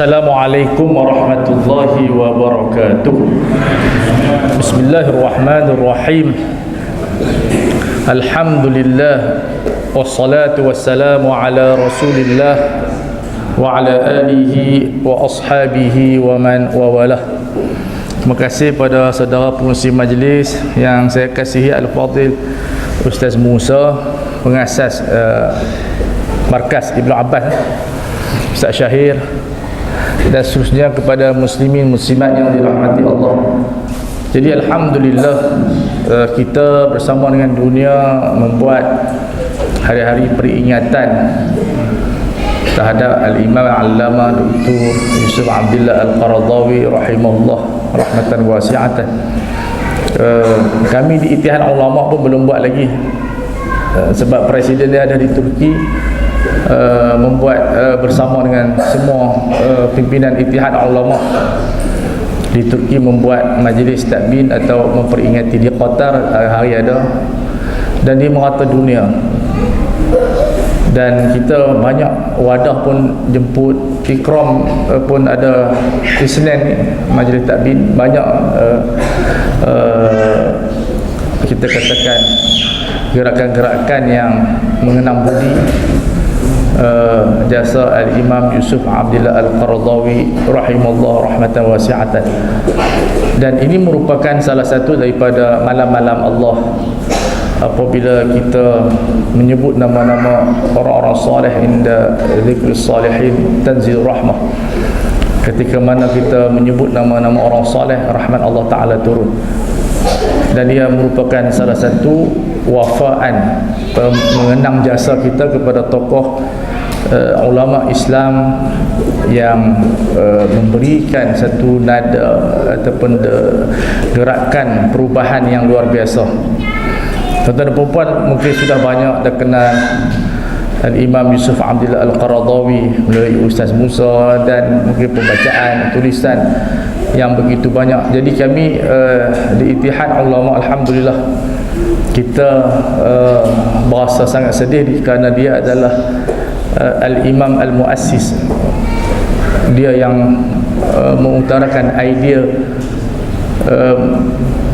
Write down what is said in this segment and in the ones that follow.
Assalamualaikum warahmatullahi wabarakatuh. Bismillahirrahmanirrahim. Alhamdulillah wassalatu wassalamu ala Rasulillah wa ala alihi wa ashabihi wa man wawalah. Terima kasih pada saudara pengurusi majlis yang saya kasihi, Al-Fadhil Ustaz Musa, pengasas Markas Ibnu Abbas, Ustaz Syahir, dan seterusnya kepada muslimin muslimat yang dirahmati Allah. Jadi alhamdulillah, kita bersama dengan dunia membuat hari-hari peringatan terhadap Al-Imam Al-Allamah Dr. Yusuf Abdillah Al-Qaradawi rahimahullah rahmatan wasi'atan. Kami di Ittihad Ulama pun belum buat lagi, sebab presiden dia ada di Turki, membuat bersama dengan semua pimpinan Ittihad Ulama di Turki, membuat majlis takbin atau memperingati di Qatar hari ada, dan di merata dunia. Dan kita banyak wadah pun jemput, ikram pun ada di Senin ni, majlis takbin. Banyak kita katakan gerakan-gerakan yang mengenang budi jasa Al-Imam Yusuf Abdillah Al-Qaradawi rahimahullah rahmatan wasi'atan. Dan ini merupakan salah satu daripada malam-malam Allah, apabila kita menyebut nama-nama orang-orang salih, inda zikris salihin tanzil rahmah. Ketika mana kita menyebut nama-nama orang salih, rahmat Allah Ta'ala turun. Dan dia merupakan salah satu wafaan mengenang jasa kita kepada tokoh ulama Islam yang memberikan satu nada ataupun gerakan perubahan yang luar biasa. Tuan-tuan dan puan mungkin sudah banyak dah kenal Al-Imam Yusuf Abdillah Al-Qaradawi melalui Ustaz Musa, dan mungkin pembacaan, tulisan yang begitu banyak. Jadi kami di Ittihad Ulama, alhamdulillah, kita berasa sangat sedih kerana dia adalah Al-Imam Al-Muassis. Dia yang mengutarakan idea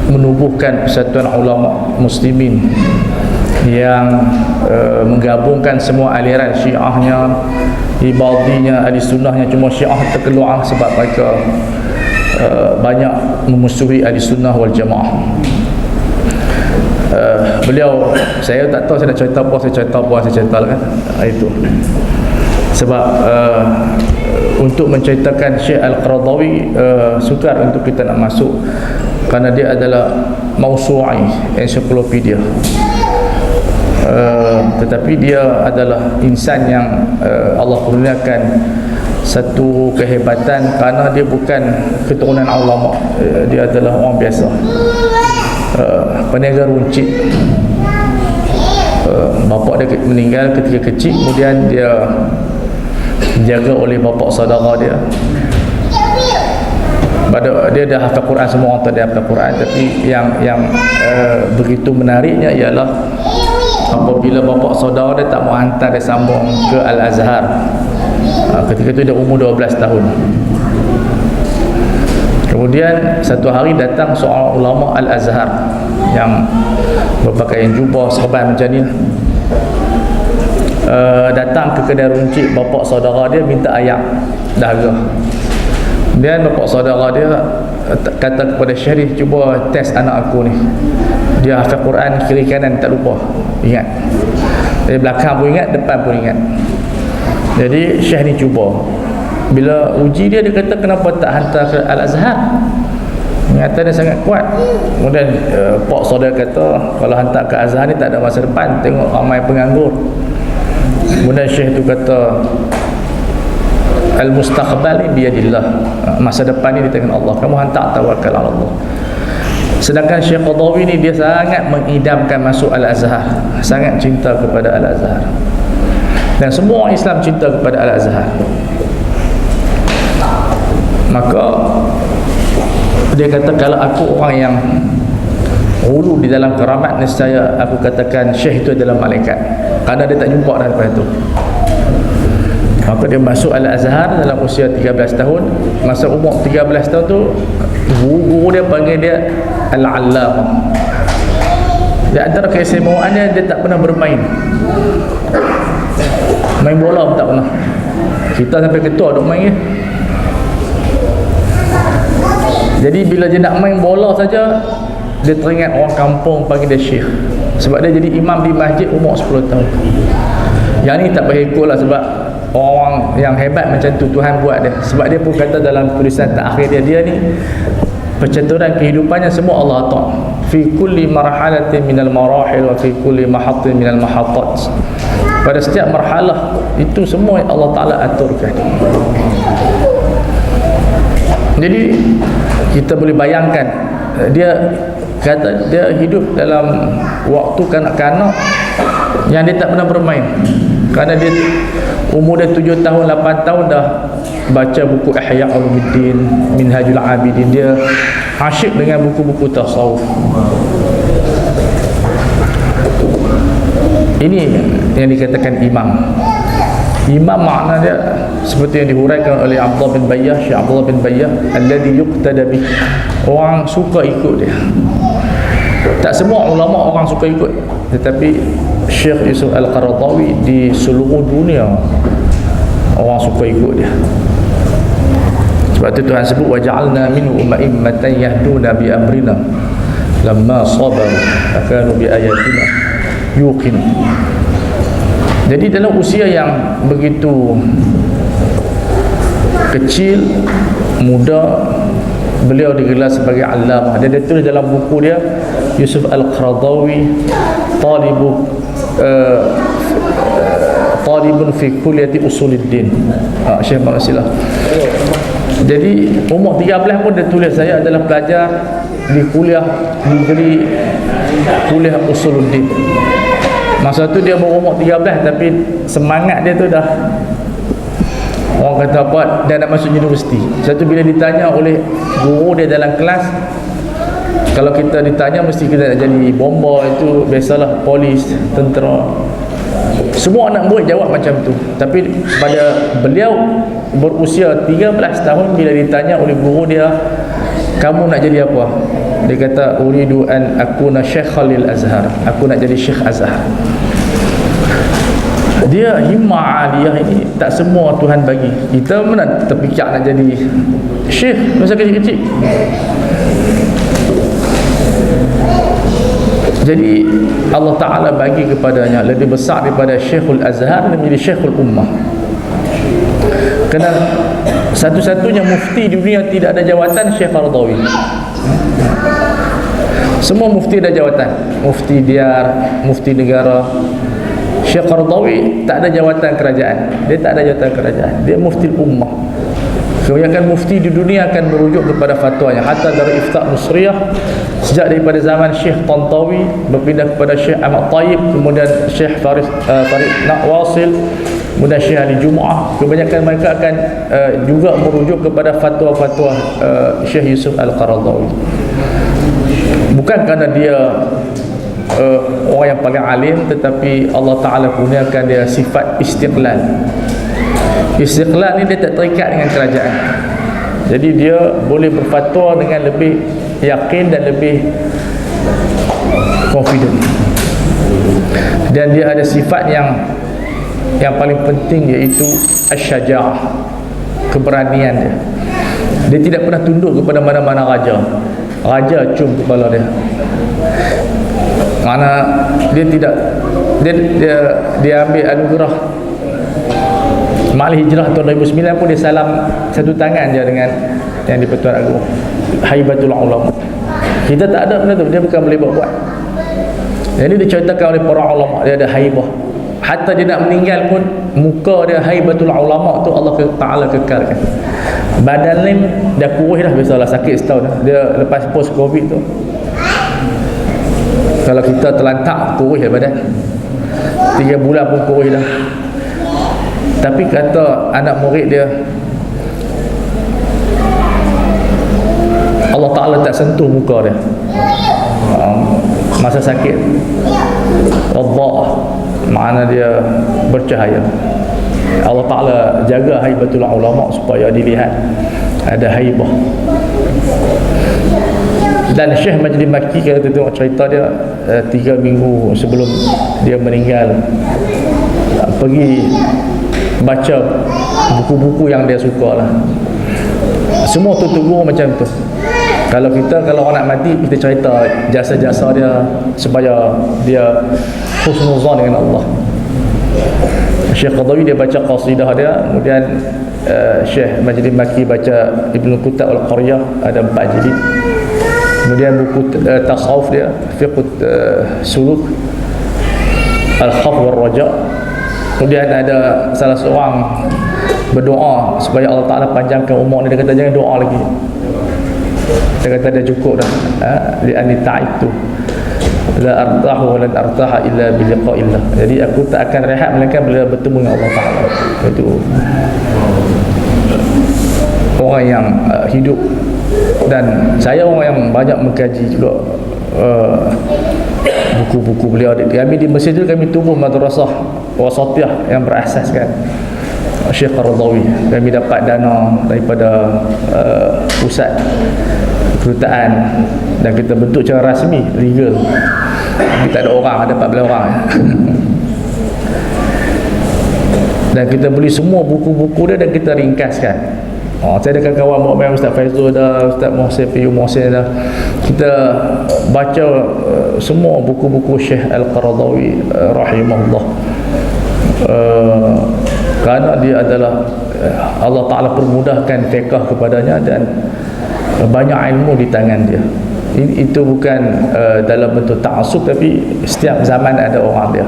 menubuhkan Persatuan Ulama Muslimin yang menggabungkan semua aliran Syiahnya, Ibadhinya, Ahli Sunnahnya. Cuma Syiah terkeluar sebab mereka banyak memusuhi Ahli Sunnah wal Jamaah. Beliau, saya tak tahu saya nak cerita apa, saya cerita lah kan. Itu sebab untuk menceritakan Syekh Al-Qaradawi sukar untuk kita nak masuk, kerana dia adalah mausu'i, ensiklopedia. Tetapi dia adalah insan yang Allah kurniakan satu kehebatan, kerana dia bukan keturunan ulama. Dia adalah orang biasa, peniaga runcit. Bapa dia meninggal ketika kecil, kemudian dia dijaga oleh bapa saudara dia. Dia dah hafal Quran, semua orang tahu dia hafal Quran. Tapi yang begitu menariknya ialah apabila bapa saudara dia tak mau hantar dia sambung ke Al-Azhar. Ketika itu dia umur 12 tahun. Kemudian satu hari datang seorang ulama Al-Azhar yang berpakaian jubah serban macam ni, datang ke kedai runcit bapa saudara dia, minta ayam dahaga. Kemudian bapa saudara dia kata kepada Syarif, cuba test anak aku ni, dia hafal Quran kiri kanan tak lupa, ingat. Dari belakang pun ingat, depan pun ingat. Jadi Syekh ni cuba, bila uji dia kata kenapa tak hantar ke Al-Azhar, ingatan dia sangat kuat. Kemudian pak saudara kata kalau hantar ke Azhar ni tak ada masa depan, tengok ramai penganggur. Kemudian Syekh tu kata al-mustaqbal ni biyadillah, masa depan ni di tangan Allah, kamu hantar, tawakal ala Allah. Sedangkan Syekh Qaradawi ni dia sangat mengidamkan masuk Al-Azhar, sangat cinta kepada Al-Azhar, dan semua orang Islam cinta kepada Al-Azhar. Maka dia kata, kalau aku orang yang hulu di dalam keramat, nescaya aku katakan Syekh itu adalah malaikat, kerana dia tak jumpa dah lepas itu. Maka dia masuk Al-Azhar dalam usia 13 tahun. Masa umur 13 tahun tu, guru dia panggil dia Al-Allamah. Di antara keistimewaan dia tak pernah bermain. Main bola pun tak pernah. Kita sampai ketua duk main. Jadi bila dia nak main bola saja, dia teringat orang kampung panggil dia syekh. Sebab dia jadi imam di masjid umur 10 tahun. Yang ni tak payah ikut lah, sebab orang yang hebat macam tu Tuhan buat dia. Sebab dia pun kata dalam tulisan terakhir dia ni percaturan kehidupannya semua Allah atur. Fi kulli marhalatin minal marahil wa fi kulli mahatin minal mahatat. Pada setiap marhalah itu semua Allah Ta'ala aturkan. Jadi kita boleh bayangkan, dia kata dia hidup dalam waktu kanak-kanak yang dia tak pernah bermain. Kerana dia umur dia 7 tahun, 8 tahun dah baca buku Ihya Ulumuddin, Minhajul Abidin. Dia asyik dengan buku-buku tasawuf. Ini yang dikatakan imam. Imam makna dia seperti yang dihuraikan oleh Abdullah bin Bayyah, Syekh Abdullah bin Bayyah, alladhi yuqtada bih. Orang suka ikut dia. Tak semua ulama orang suka ikut, tetapi Syekh Yusuf Al-Qaradawi di seluruh dunia orang suka ikut dia. Sebab itu Tuhan sebut waja'alna minhum ummatan yahduna bi amrina lamma sabaru fakanu bi ayatina yuqin. Jadi dalam usia yang begitu kecil, muda, beliau digelar sebagai allamah. Dan dia tulis dalam buku dia Yusuf Al-Qaradawi talibun fi kulliyati usuluddin. Syekh Maksilah. Jadi umur 13 pun dia tulis saya adalah pelajar di kuliah negeri kuliah usuluddin. Masa tu dia berumur 13 tapi semangat dia tu dah, orang kata apa, dia nak masuk universiti. Satu bila ditanya oleh guru dia dalam kelas, kalau kita ditanya mesti kita nak jadi bomba, itu biasalah, polis, tentera. Semua anak murid jawab macam tu. Tapi pada beliau berusia 13 tahun, bila ditanya oleh guru dia, kamu nak jadi apa? Dia kata, uridu an akuna syekhal lil Azhar. Aku nak jadi syekh Azhar. Dia himmah aliyah ini tak semua Tuhan bagi. Kita mana terfikir nak jadi syekh masa kecil-kecil. Jadi Allah Ta'ala bagi kepadanya lebih besar daripada Syekhul Azhar, dia menjadi Syekhul Ummah. Kerana satu-satunya mufti di dunia tidak ada jawatan, Syekh Qaradawi. Semua mufti ada jawatan, mufti diar, mufti negara. Syekh Qaradawi tak ada jawatan kerajaan. Dia tak ada jawatan kerajaan. Dia mufti ummah. Kebanyakan mufti di dunia akan merujuk kepada fatwanya. Hatta dari Ifta' Nusriyah, sejak daripada zaman Syekh Tantawi berpindah kepada Syekh Ahmad Tayyib, kemudian Syekh Farid Wasil, kemudian Syekh Ali Jumu'ah, kebanyakan mereka akan juga merujuk kepada fatwa-fatwa Syekh Yusuf Al-Qaradawi. Bukan kerana dia orang yang paling alim, tetapi Allah Ta'ala kurniakan dia sifat istiqlal. Istiqlal ni dia tak terikat dengan kerajaan. Jadi dia boleh berfatwa dengan lebih yakin dan lebih confident. Dan dia ada sifat yang paling penting, iaitu asy-syaja'ah, keberanian dia. Dia tidak pernah tunduk kepada mana-mana raja. Raja cium kepala dia. Mana dia tidak, dia ambil anugerah Ma'al Hijrah tahun 2009 pun dia salam satu tangan je dengan yang di Pertuan Agong, Haibatul Ulama. Kita tak ada benda tu, dia bukan boleh buat. Jadi diceritakan oleh para ulama, dia ada haibah. Hatta dia nak meninggal pun, muka dia Haibatul Ulama tu Allah Ta'ala kekalkan. Badan ni dah kurus dah, biasalah sakit setahun dah. Dia lepas post Covid tu, kalau kita terlantak kurus dah badan, 3 bulan pun kurus dah. Tapi kata anak murid dia, Allah Ta'ala tak sentuh muka dia masa sakit. Allah, makna dia bercahaya. Allah Ta'ala jaga haibatul ulama supaya dilihat ada haibah. Dan Syekh Majdi Makki, kalau kita tengok cerita dia, 3 minggu sebelum dia meninggal, pergi baca buku-buku yang dia suka lah. Semua tutup guru macam tu. Kalau orang nak mati, kita cerita jasa-jasa dia supaya dia husnuzan dengan Allah. Syekh Qadawi dia baca qasidah dia, kemudian Syekh Majdi Makki baca Ibnu Qutab Al-Qaryah, ada 4 jilid. Kemudian buku tasawuf dia, Fiqh Suluk, Al-Khawf wal Raja. Kemudian ada salah seorang berdoa supaya Allah Ta'ala panjangkan umur dia. Dia kata jangan doa lagi, dia kata dia cukup dah. Li'ani ta'idtu la artahu wa lan artaha illa biliqa'illah. Jadi aku tak akan rehat melainkan bila bertemu dengan Allah Ta'ala. Itu orang yang hidup. Dan saya orang yang banyak mengkaji juga buku-buku beliau. Kami di Mesir tu, kami tumbuh madrasah wasatiyah yang berasaskan Syekh Qaradawi. Kami dapat dana daripada pusat kedutaan dan kita bentuk secara rasmi, legal. Kita tak ada orang, ada 14 orang. Dan kita beli semua buku-buku dia dan kita ringkaskan. Saya ada kawan bawa main Ustaz Faizul dah, Ustaz Mohsin Piyu Mohsin dah. Kita baca semua buku-buku Syekh Al-Qaradawi rahimahullah. Kerana dia adalah Allah Ta'ala permudahkan fiqh kepadanya dan banyak ilmu di tangan dia. Itu bukan dalam bentuk ta'assub, tapi setiap zaman ada orang dia.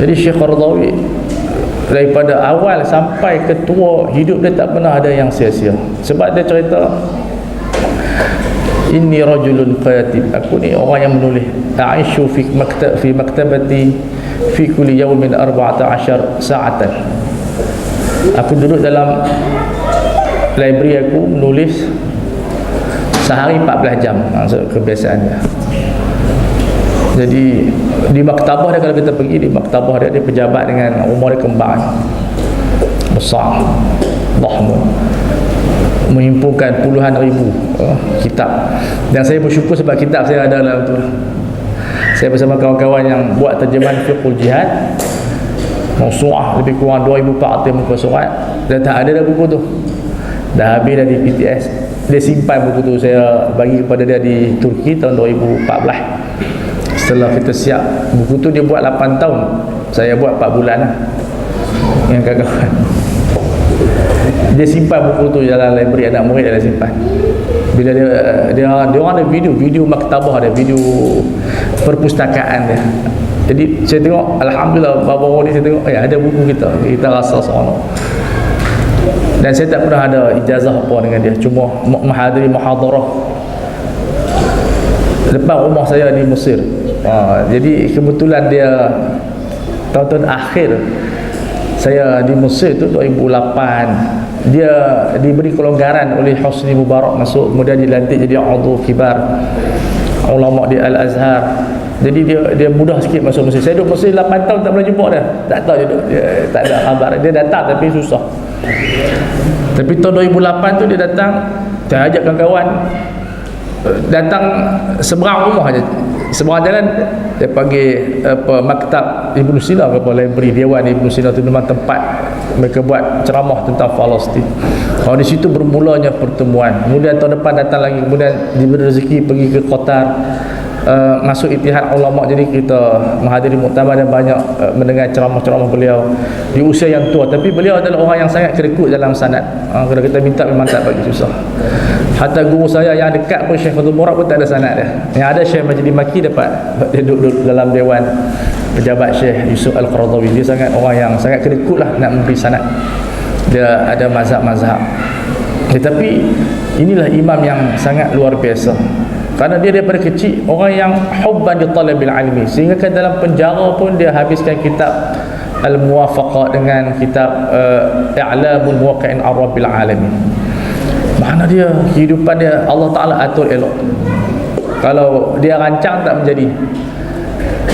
Jadi Syekh Qaradawi daripada awal sampai ketua hidup dia tak pernah ada yang sia-sia. Sebab dia cerita, inni rajulun katib, aku ni orang yang menulis, a'ishu fi maktabati fi kulli yawmin 14 sa'atan. Aku duduk dalam library aku menulis sehari 14 jam, maksud kebiasaannya. Jadi di maktabah dia, kalau kita pergi di maktabah dia, dia pejabat dengan umur dia kembar besar, bahmu, menghimpunkan puluhan ribu kitab. Dan saya bersyukur sebab kitab saya ada dalam tu. Saya bersama kawan-kawan yang buat terjemahan Fiqhul Jihad, mausu'ah lebih kurang 2400 muka surat, dan tak ada dah buku tu, dah habis dah di PTS. Dia simpan buku tu, saya bagi kepada dia di Turki tahun 2014. Setelah kita siap buku tu, dia buat 8 tahun, saya buat 4 bulan lah dengan kawan-kawan. Dia simpan buku tu dalam library, anak murid dia simpan. Bila dia orang ada video maktabah dia, video perpustakaan dia. Jadi saya tengok, alhamdulillah, baru-baru ni saya tengok ada buku kita rasa seronok. Dan saya tak pernah ada ijazah apa dengan dia, cuma menghadiri muhadarah depan rumah saya di Mesir. Jadi kebetulan dia tahun-tahun akhir saya di Mesir tu 2008, dia diberi kelonggaran oleh Hosni Mubarak masuk, kemudian dilantik jadi udhu kibar ulama di Al-Azhar. Jadi dia mudah sikit masuk Mesir. Saya duduk Mesir 8 tahun tak pernah jumpa dia. Tak tahu dia tak ada khabar. Dia datang tapi susah. Tapi tahun 2008 tu dia datang, saya ajak kawan-kawan datang seberang rumah aja. Seberang jalan dia panggil maktab Ibnu Sina, library Dewan Ibnu Sina tu memang tempat mereka buat ceramah tentang Palestin. Di situ bermulanya pertemuan. Kemudian tahun depan datang lagi, kemudian diberi rezeki pergi ke Qatar, masuk Ittihad Ulama. Jadi kita menghadiri muktamar dan banyak mendengar ceramah-ceramah beliau di usia yang tua, tapi beliau adalah orang yang sangat kerekut dalam sanad. Kalau kita minta memang tak bagi susah. Hatta guru saya yang dekat pun, Syekh Fadul Murad pun tak ada sanad dia. Yang ada Syekh Majdi Makki dapat, dia duduk dalam dewan pejabat Syekh Yusuf Al-Qaradawi. Dia sangat orang yang sangat kerekut lah nak memberi sanad. Dia ada mazhab-mazhab. Tetapi inilah imam yang sangat luar biasa. Kerana dia daripada kecil orang yang hubban di talabil ilmi, sehingga kan dalam penjara pun dia habiskan kitab Al-Muwafaqah dengan kitab I'lamul Muwaqqi'in Ar-Rabbil Alamin. Mana dia kehidupan dia Allah Ta'ala atur elok. Kalau dia rancang tak menjadi.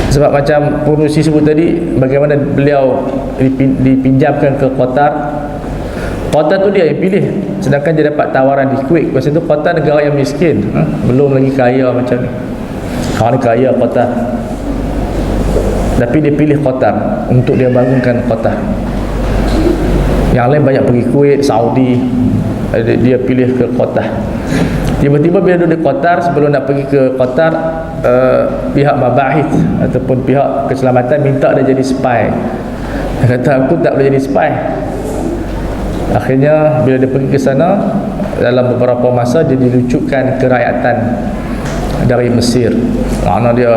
Sebab macam pengurusi sebut tadi, bagaimana beliau dipinjamkan ke Qatar. Qatar tu dia yang pilih, sedangkan dia dapat tawaran di Kuwait. Masa tu Qatar negara yang miskin, belum lagi kaya macam ni. Sekarang ni kaya Qatar, tapi dia pilih Qatar untuk dia bangunkan Qatar. Yang lain banyak pergi Kuwait, Saudi, dia pilih ke Qatar. Tiba-tiba bila duduk di Qatar, sebelum nak pergi ke Qatar, pihak mabahith ataupun pihak keselamatan minta dia jadi spy. Dia kata aku tak boleh jadi spy. Akhirnya bila dia pergi ke sana, dalam beberapa masa dia dilucutkan kerakyatan dari Mesir. Makna dia,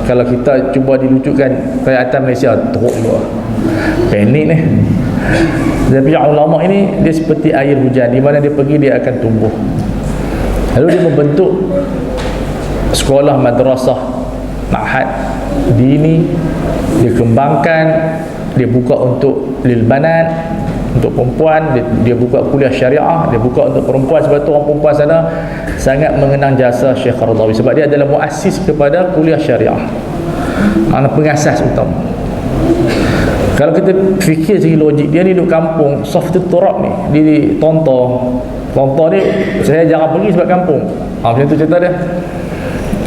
kalau kita cuba dilucutkan kerakyatan Malaysia, teruk juga, panik ni. Tapi ulama ini dia seperti air hujan, di mana dia pergi dia akan tumbuh. Lalu dia membentuk sekolah, madrasah, ma'had dini, dia kembangkan, dia buka untuk lil banat, untuk perempuan, dia buka kuliah syariah, dia buka untuk perempuan. Sebab tu orang perempuan sana sangat mengenang jasa Syekh Qaradawi, sebab dia adalah muassis kepada kuliah syariah, makna pengasas utama. Kalau kita fikir segi logik, dia ni duduk kampung Soft Turab ni, di Tontor ni saya jarang pergi sebab kampung. Macam tu cerita dia.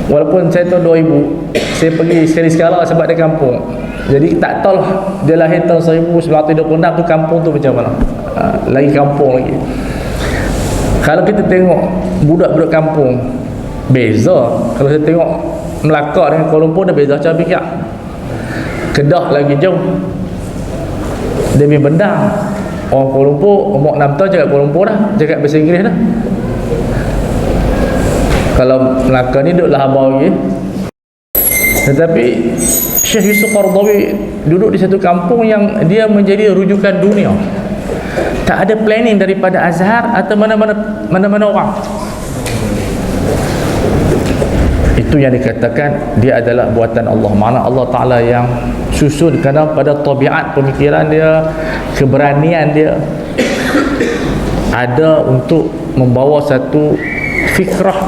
Walaupun saya tahun 2000 saya pergi sekali-sekala sebab dia kampung. Jadi tak tahu lah dia lahir tahun 1926 tu kampung tu macam mana. Lagi kampung lagi. Kalau kita tengok budak-budak kampung, beza. Kalau saya tengok Melaka dengan Kuala Lumpur, dah beza cara fikir. Kedah lagi jauh, demi bendang. Orang Kuala Lumpur umur 6 tahun cakap Kuala Lumpur dah, cakap bahasa Inggeris dah. Kalau Melaka ni duduk Lahaba lagi. Tetapi Syekh Yusuf Qaradawi duduk di satu kampung yang dia menjadi rujukan dunia. Tak ada planning daripada Azhar atau mana-mana orang. Itu yang dikatakan dia adalah buatan Allah. Mana Allah Ta'ala yang susun, kerana pada tabiat pemikiran dia, keberanian dia ada untuk membawa satu fikrah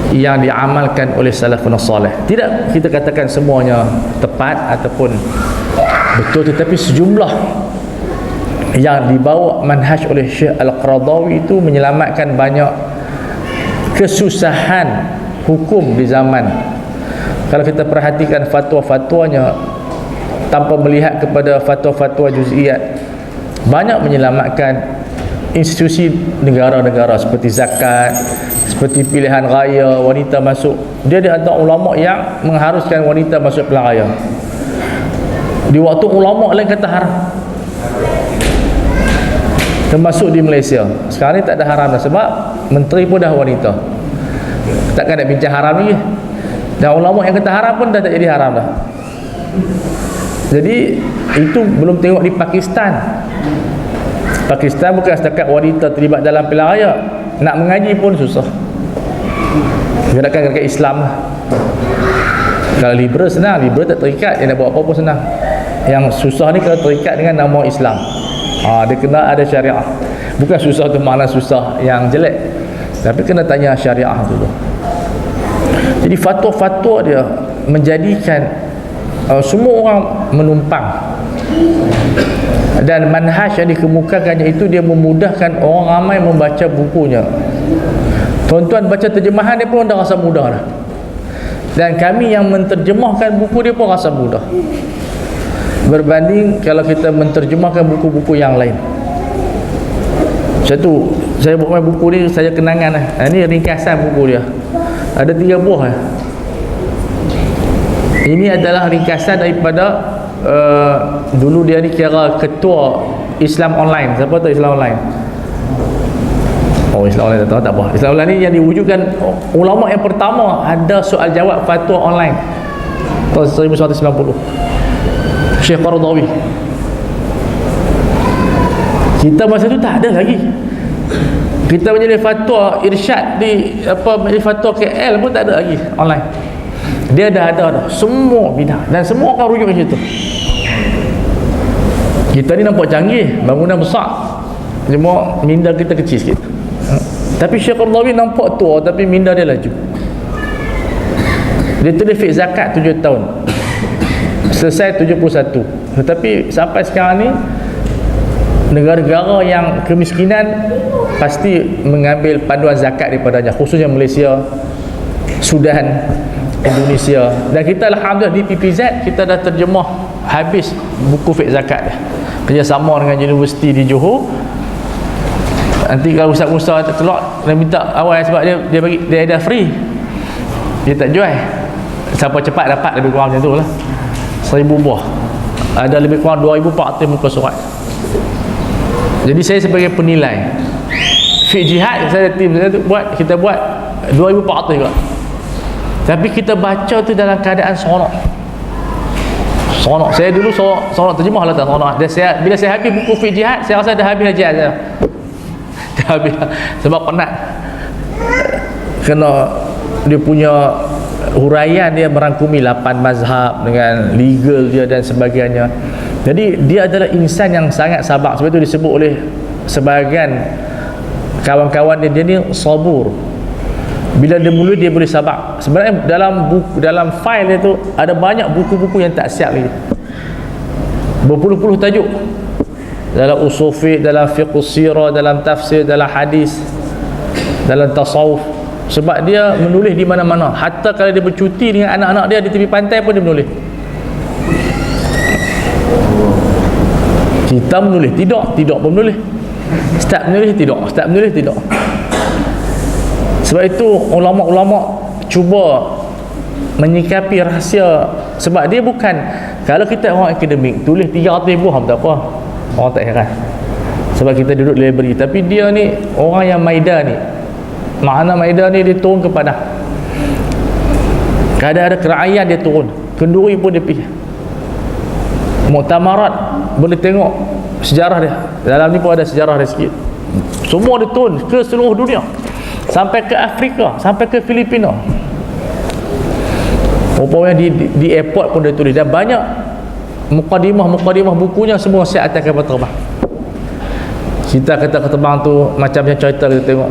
yang diamalkan oleh salafun salih. Tidak kita katakan semuanya tepat ataupun betul, tetapi sejumlah yang dibawa manhaj oleh Syekh Al-Qaradawi itu menyelamatkan banyak kesusahan hukum di zaman. Kalau kita perhatikan fatwa-fatwanya tanpa melihat kepada fatwa-fatwa juz'iyat, banyak menyelamatkan institusi negara-negara seperti zakat, seperti pilihan raya, wanita masuk. Dia di antara ulama yang mengharuskan wanita masuk pilihan raya. Di waktu ulama lain kata haram, termasuk di Malaysia. Sekarang ni tak ada haram dah, sebab menteri pun dah wanita. Takkan nak bincang haram lagi. Dan ulama yang kata haram pun dah tak jadi haram dah. Jadi itu belum tengok di Pakistan. Pakistan bukan setakat wanita terlibat dalam pilihan raya, nak mengaji pun susah. Gerakan Islam lah. Kalau liberal senang, liberal tak terikat, dia nak buat apa pun senang. Yang susah ni kalau terikat dengan nama Islam, dia kena ada syariah. Bukan susah tu makna susah yang jelek, tapi kena tanya syariah dulu. Jadi fatwa-fatwa dia menjadikan semua orang menumpang. Dan manhaj yang dikemukakannya itu dia memudahkan orang ramai membaca bukunya. Tuan-tuan baca terjemahan dia pun dah rasa mudah dah. Dan kami yang menterjemahkan buku dia pun rasa mudah, berbanding kalau kita menterjemahkan buku-buku yang lain. Satu, saya buat buku ni saya kenangan lah. Ini ringkasan buku dia. Ada 3 buah lah. Ini adalah ringkasan daripada dulu dia ni kira ketua Islam Online. Siapa tahu Islam Online? Oh, Islam Online tak tahu, tak apa. Islam Online ni yang diwujudkan ulama yang pertama ada soal jawab fatwa online tahun 1990. Syekh Qaradawi. Kita masa tu tak ada lagi. Kita menjadi fatwa irsyad di menjadi fatwa KL pun tak ada lagi online. Dia dah ada dah semua bidang, dan semua akan rujuk ke situ. Kita ni nampak canggih, bangunan besar, cuma minda kita kecil sikit. Tapi Syekh Qaradawi nampak tua tapi minda dia laju. Dia tulis fiqh zakat 7 tahun, selesai 71. Tetapi sampai sekarang ni negara-negara yang kemiskinan pasti mengambil panduan zakat daripadanya, khususnya Malaysia, Sudan, Indonesia. Dan kita alhamdulillah di PPZ kita dah terjemah habis buku fiqh zakat dia, kerjasama dengan universiti di Johor. Nanti kalau ustaz-ustaz terkelak dan minta awal sebab dia bagi, dia dah free, dia tak jual. Siapa cepat dapat lebih kurang macam tu lah. 1000 buah, ada lebih kurang 2400 muka surat. Jadi saya sebagai penilai fiqh jihad, saya tim saya tu kita buat 2400 juga. Tapi kita baca tu dalam keadaan seronok. Saya dulu seronok terjemah lah tak seronok. Bila saya habis buku fiqh jihad, saya rasa dah habis hajat saya. Dah habis sebab penat. Kena dia punya huraian, dia merangkumi 8 mazhab dengan legal dia dan sebagainya. Jadi dia adalah insan yang sangat sabar. Sebab itu disebut oleh sebahagian kawan-kawan dia ni sabur. Bila dia mula dia boleh sabar. Sebenarnya dalam file dia tu ada banyak buku-buku yang tak siap lagi. Berpuluh-puluh tajuk. Dalam usul fiqh, dalam fiqh sirah, dalam tafsir, dalam hadis, dalam tasawuf. Sebab dia menulis di mana-mana. Hatta kalau dia bercuti dengan anak-anak dia di tepi pantai pun dia menulis. Kita menulis, tidak pun menulis. Start menulis, tidak. Sebab itu ulama-ulama cuba menyikapi rahsia. Sebab dia bukan, kalau kita orang akademik tulis 300 buah tak apa, orang tak heran. Sebab kita duduk di library. Tapi dia ni orang yang maida ni, makna maida ni dia turun ke padang. Kadang ada kerajaan dia turun, kenduri pun dia pergi. Muktamarat boleh tengok sejarah dia. Dalam ni pun ada sejarah dia sikit. Semua dia turun ke seluruh dunia, sampai ke Afrika, sampai ke Filipina. Rupanya di airport pun dia tulis. Dan banyak mukadimah bukunya semua siap atas kapal terbang. Kita kata kapal terbang tu macam cerita kita tengok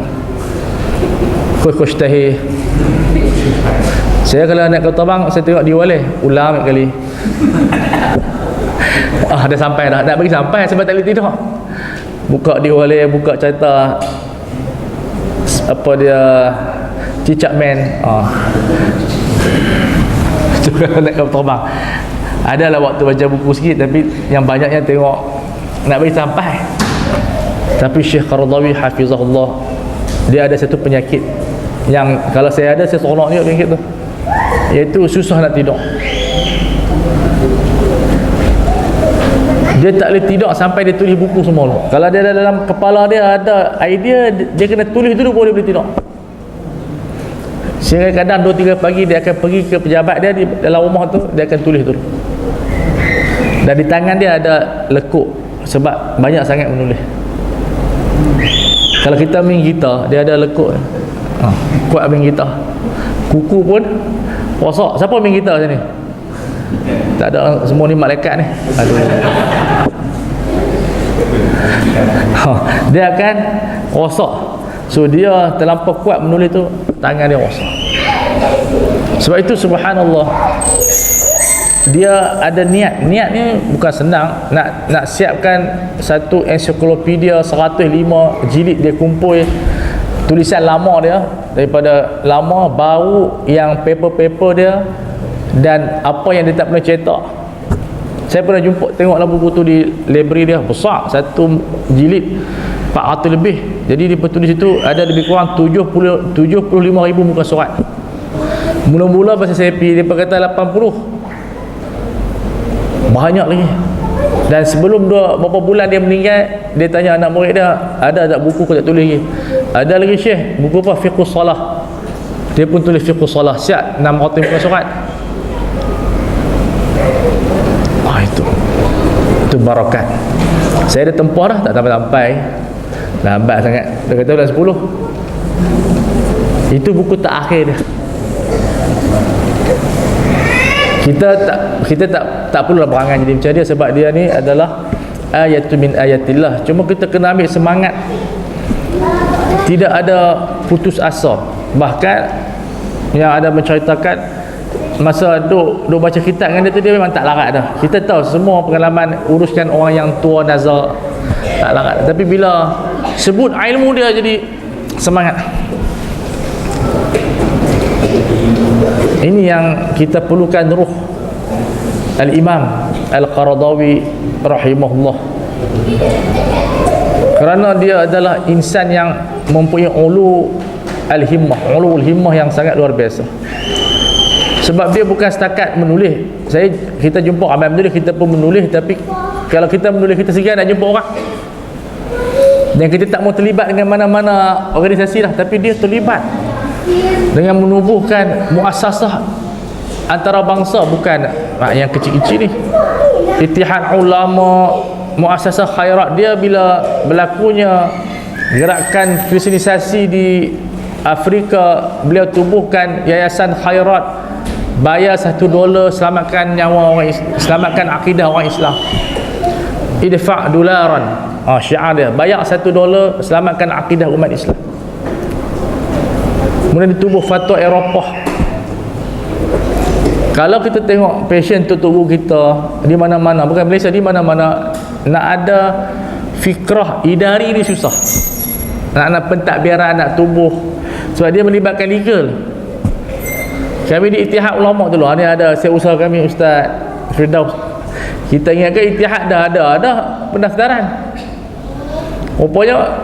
Coach Tahir. Saya kalau naik kapal terbang, saya tengok di Waleh ulang kali. Dah sampai dah. Nak bagi sampai sebab tak boleh tidur. Buka di Waleh, buka cerita apa dia Cicak Man. Itu kalau nak kapal terbang. Adalah waktu baca buku sikit, tapi yang banyaknya tengok nak bagi sampai. Tapi Syekh Qaradawi hafizahullah, dia ada satu penyakit yang kalau saya ada, saya seronok ni penyakit tu, iaitu susah nak tidur. Dia tak boleh tidur sampai dia tulis buku semua dulu. Kalau dia ada dalam kepala dia ada idea, dia kena tulis dulu baru dia boleh tidur. Sehingga kadang 2-3 pagi dia akan pergi ke pejabat dia di dalam rumah tu, dia akan tulis dulu. Dan di tangan dia ada lekuk sebab banyak sangat menulis. Kalau kita main gitar, dia ada lekuk. Kuat main gitar. Kuku pun rosak. Siapa main gitar sini? Tak ada, semua ni malaikat ni. Aduh. Dia akan rosak. So dia terlampau kuat menulis tu, tangan dia rosak. Sebab itu subhanallah, dia ada niat. Niat ni bukan senang. Nak siapkan satu ensiklopedia 105 jilid, dia kumpul tulisan lama dia, daripada lama, baru yang paper-paper dia, dan apa yang dia tak pernah cetak. Saya pernah jumpa, tengoklah buku tu di library dia, besar, satu jilid 400 lebih. Jadi dia tulis itu ada lebih kurang 75,000 muka surat. Mula-mula pasal saya pergi, dia kata 80, banyak lagi. Dan sebelum beberapa bulan dia meninggal, dia tanya anak murid dia, ada tak buku kau tak tulis lagi? Ada lagi Syekh, buku apa? Fiqhus Salah. Dia pun tulis Fiqhus Salah, siap 600 muka surat. Itu barakat. Saya dah tempah dah, tak sampai. Lambat sangat. Dia kata dah 10. Itu buku terakhir dia. Kita tak perlulah berangan jadi macam dia, sebab dia ni adalah ayatun min ayatillah. Cuma kita kena ambil semangat, tidak ada putus asa. Bahkan yang ada menceritakan masa duk baca kitab dengan dia tu, dia memang tak larat dah. Kita tahu semua pengalaman uruskan orang yang tua nazar tak larat. Tapi bila sebut ilmu dia, jadi semangat. Ini yang kita perlukan, ruh Al-Imam Al-Qaradawi rahimahullah, kerana dia adalah insan yang mempunyai ulul himmah yang sangat luar biasa. Sebab dia bukan setakat menulis. Kita jumpa ramai menulis, kita pun menulis, tapi kalau kita menulis kita sendiri nak jumpa orang, dan kita tak mau terlibat dengan mana-mana organisasi lah, tapi dia terlibat dengan menubuhkan muasasah antara bangsa, bukan yang kecil-kecil ni. Ittihad Ulama, muasasah khairat. Dia bila berlakunya gerakan kristenisasi di Afrika, beliau tubuhkan yayasan khairat, bayar $1, selamatkan nyawa orang Islam, selamatkan akidah orang Islam. Idfa' dolaran, syiar dia, bayar $1, selamatkan akidah umat Islam. Kemudian ditubuh fatwa Eropah. Kalau kita tengok passion untuk tubuh kita di mana-mana, bukan Malaysia, di mana-mana, nak ada fikrah idari ni susah. Nak pentadbiran, nak tubuh, sebab dia melibatkan legal. Kami di Ittihad Ulama dulu, ni ada saya usaha kami, Ustaz Firdaus. Kita ingatkan Ittihad dah ada pendaftaran. Rupanya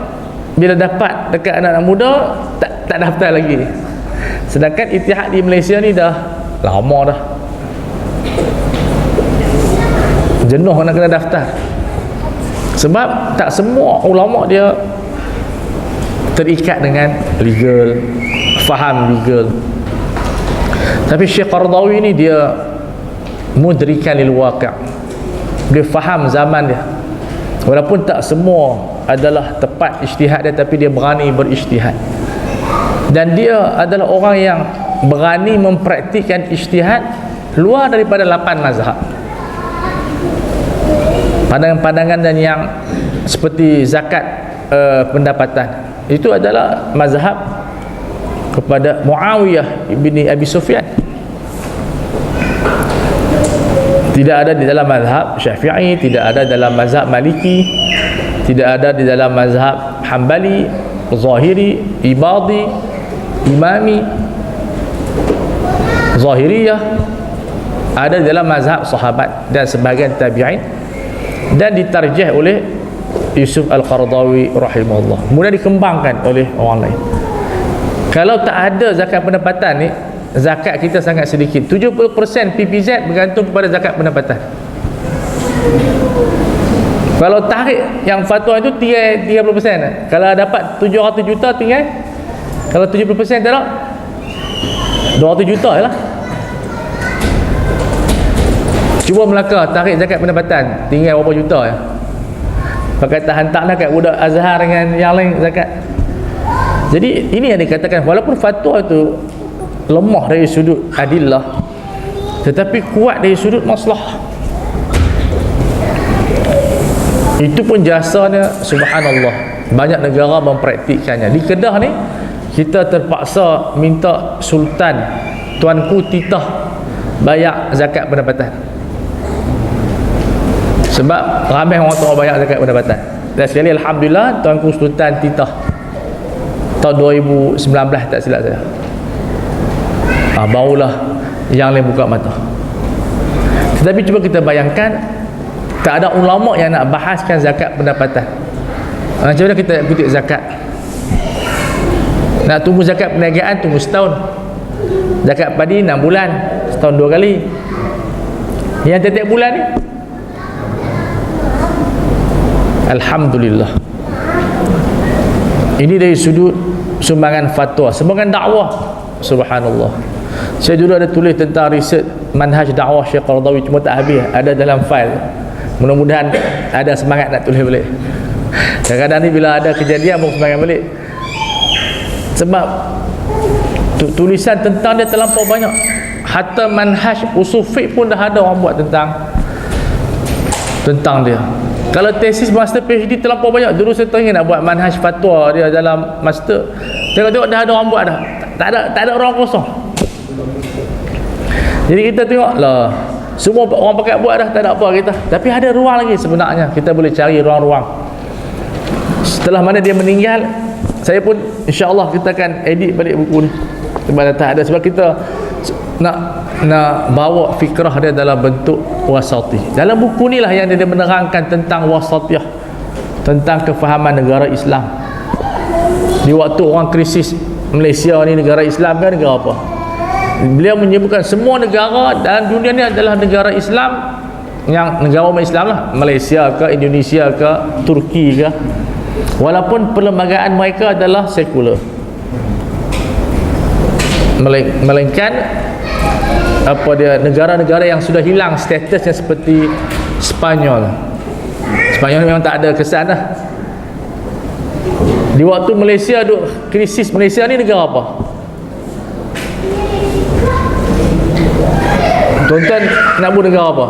bila dapat dekat anak-anak muda, tak daftar lagi. Sedangkan Ittihad di Malaysia ni dah lama dah. Jenuh nak kena daftar. Sebab tak semua ulama dia terikat dengan legal, faham legal. Tapi Syekh Qaradawi ni dia mudrikan lil waqi'. Dia faham zaman dia. Walaupun tak semua adalah tepat ijtihad dia, tapi dia berani berijtihad. Dan dia adalah orang yang berani mempraktikkan ijtihad luar daripada 8 mazhab. Pandangan-pandangan dan yang seperti zakat pendapatan, itu adalah mazhab kepada Muawiyah ibni Abi Sufyan. Tidak ada di dalam mazhab Syafi'i, tidak ada dalam mazhab Maliki, tidak ada di dalam mazhab Hambali, Zahiri, Ibadi, Imami, Zahiriyah. Ada di dalam mazhab sahabat dan sebahagian tabi'in, dan ditarjih oleh Yusuf Al-Qaradawi rahimahullah. Kemudian dikembangkan oleh orang lain. Kalau tak ada zakat pendapatan ni, zakat kita sangat sedikit. 70% PPZ bergantung kepada zakat pendapatan. Kalau tarik yang fatwa itu tinggal 30%. Kalau dapat 700 juta tinggal, kalau 70% tak nak 200 juta je lah. Cuba Melaka tarik zakat pendapatan, tinggal berapa juta ya. Pakai hantarlah kat budak Azhar dengan yang lain zakat. Jadi ini yang dikatakan, walaupun fatwa itu lemah dari sudut adillah, tetapi kuat dari sudut maslahah. Itu pun jasanya subhanallah, banyak negara mempraktikkannya. Di Kedah ni kita terpaksa minta sultan, tuanku titah bayar zakat pendapatan, sebab ramai orang tua bayar zakat pendapatan. Dan sekali alhamdulillah tuanku sultan titah tahun 2019 tak silap saya, barulah yang lain buka mata. Tetapi cuba kita bayangkan, tak ada ulama yang nak bahaskan zakat pendapatan. Macam mana kita kutip zakat? Nak tunggu zakat perniagaan, tunggu setahun. Zakat padi 6 bulan, setahun 2 kali. Yang tiap-tiap bulan ni, alhamdulillah. Ini dari sudut sumbangan fatwa, sumbangan dakwah. Subhanallah. Saya dulu ada tulis tentang riset manhaj dakwah Syekh Qaradawi, cuma tak habis, ada dalam fail. Mudah-mudahan ada semangat nak tulis balik. Kadang-kadang ni bila ada kejadian baru semangat balik. Sebab tulisan tentang dia terlampau banyak. Hatta manhaj usul fiqh pun dah ada orang buat tentang dia. Kalau tesis master PhD terlampau banyak. Dulu saya tengah nak buat manhaj fatwa dia dalam master, tengok-tengok dah ada orang buat dah. Tak ada orang kosong. Jadi kita tengok lah, semua orang pakai buat dah, tak ada apa kita. Tapi ada ruang lagi sebenarnya, kita boleh cari ruang-ruang. Setelah mana dia meninggal, saya pun insya-Allah kita akan edit balik buku ni. Sebab tak ada, sebab kita nak bawa fikrah dia dalam bentuk wasati. Dalam buku ni lah yang dia menerangkan tentang wasatiyah, tentang kefahaman negara Islam. Di waktu orang krisis Malaysia ni, negara Islam kan negara apa? Beliau menyebutkan semua negara dalam dunia ni adalah negara Islam, yang negara umat Islam lah, Malaysia ke, Indonesia ke, Turki ke, walaupun perlembagaan mereka adalah sekular, melainkan apa dia, negara-negara yang sudah hilang statusnya seperti Spanyol. Spanyol memang tak ada kesan lah. Di waktu Malaysia duk krisis, Malaysia ni negara apa? Tuan-tuan nak buat negara apa?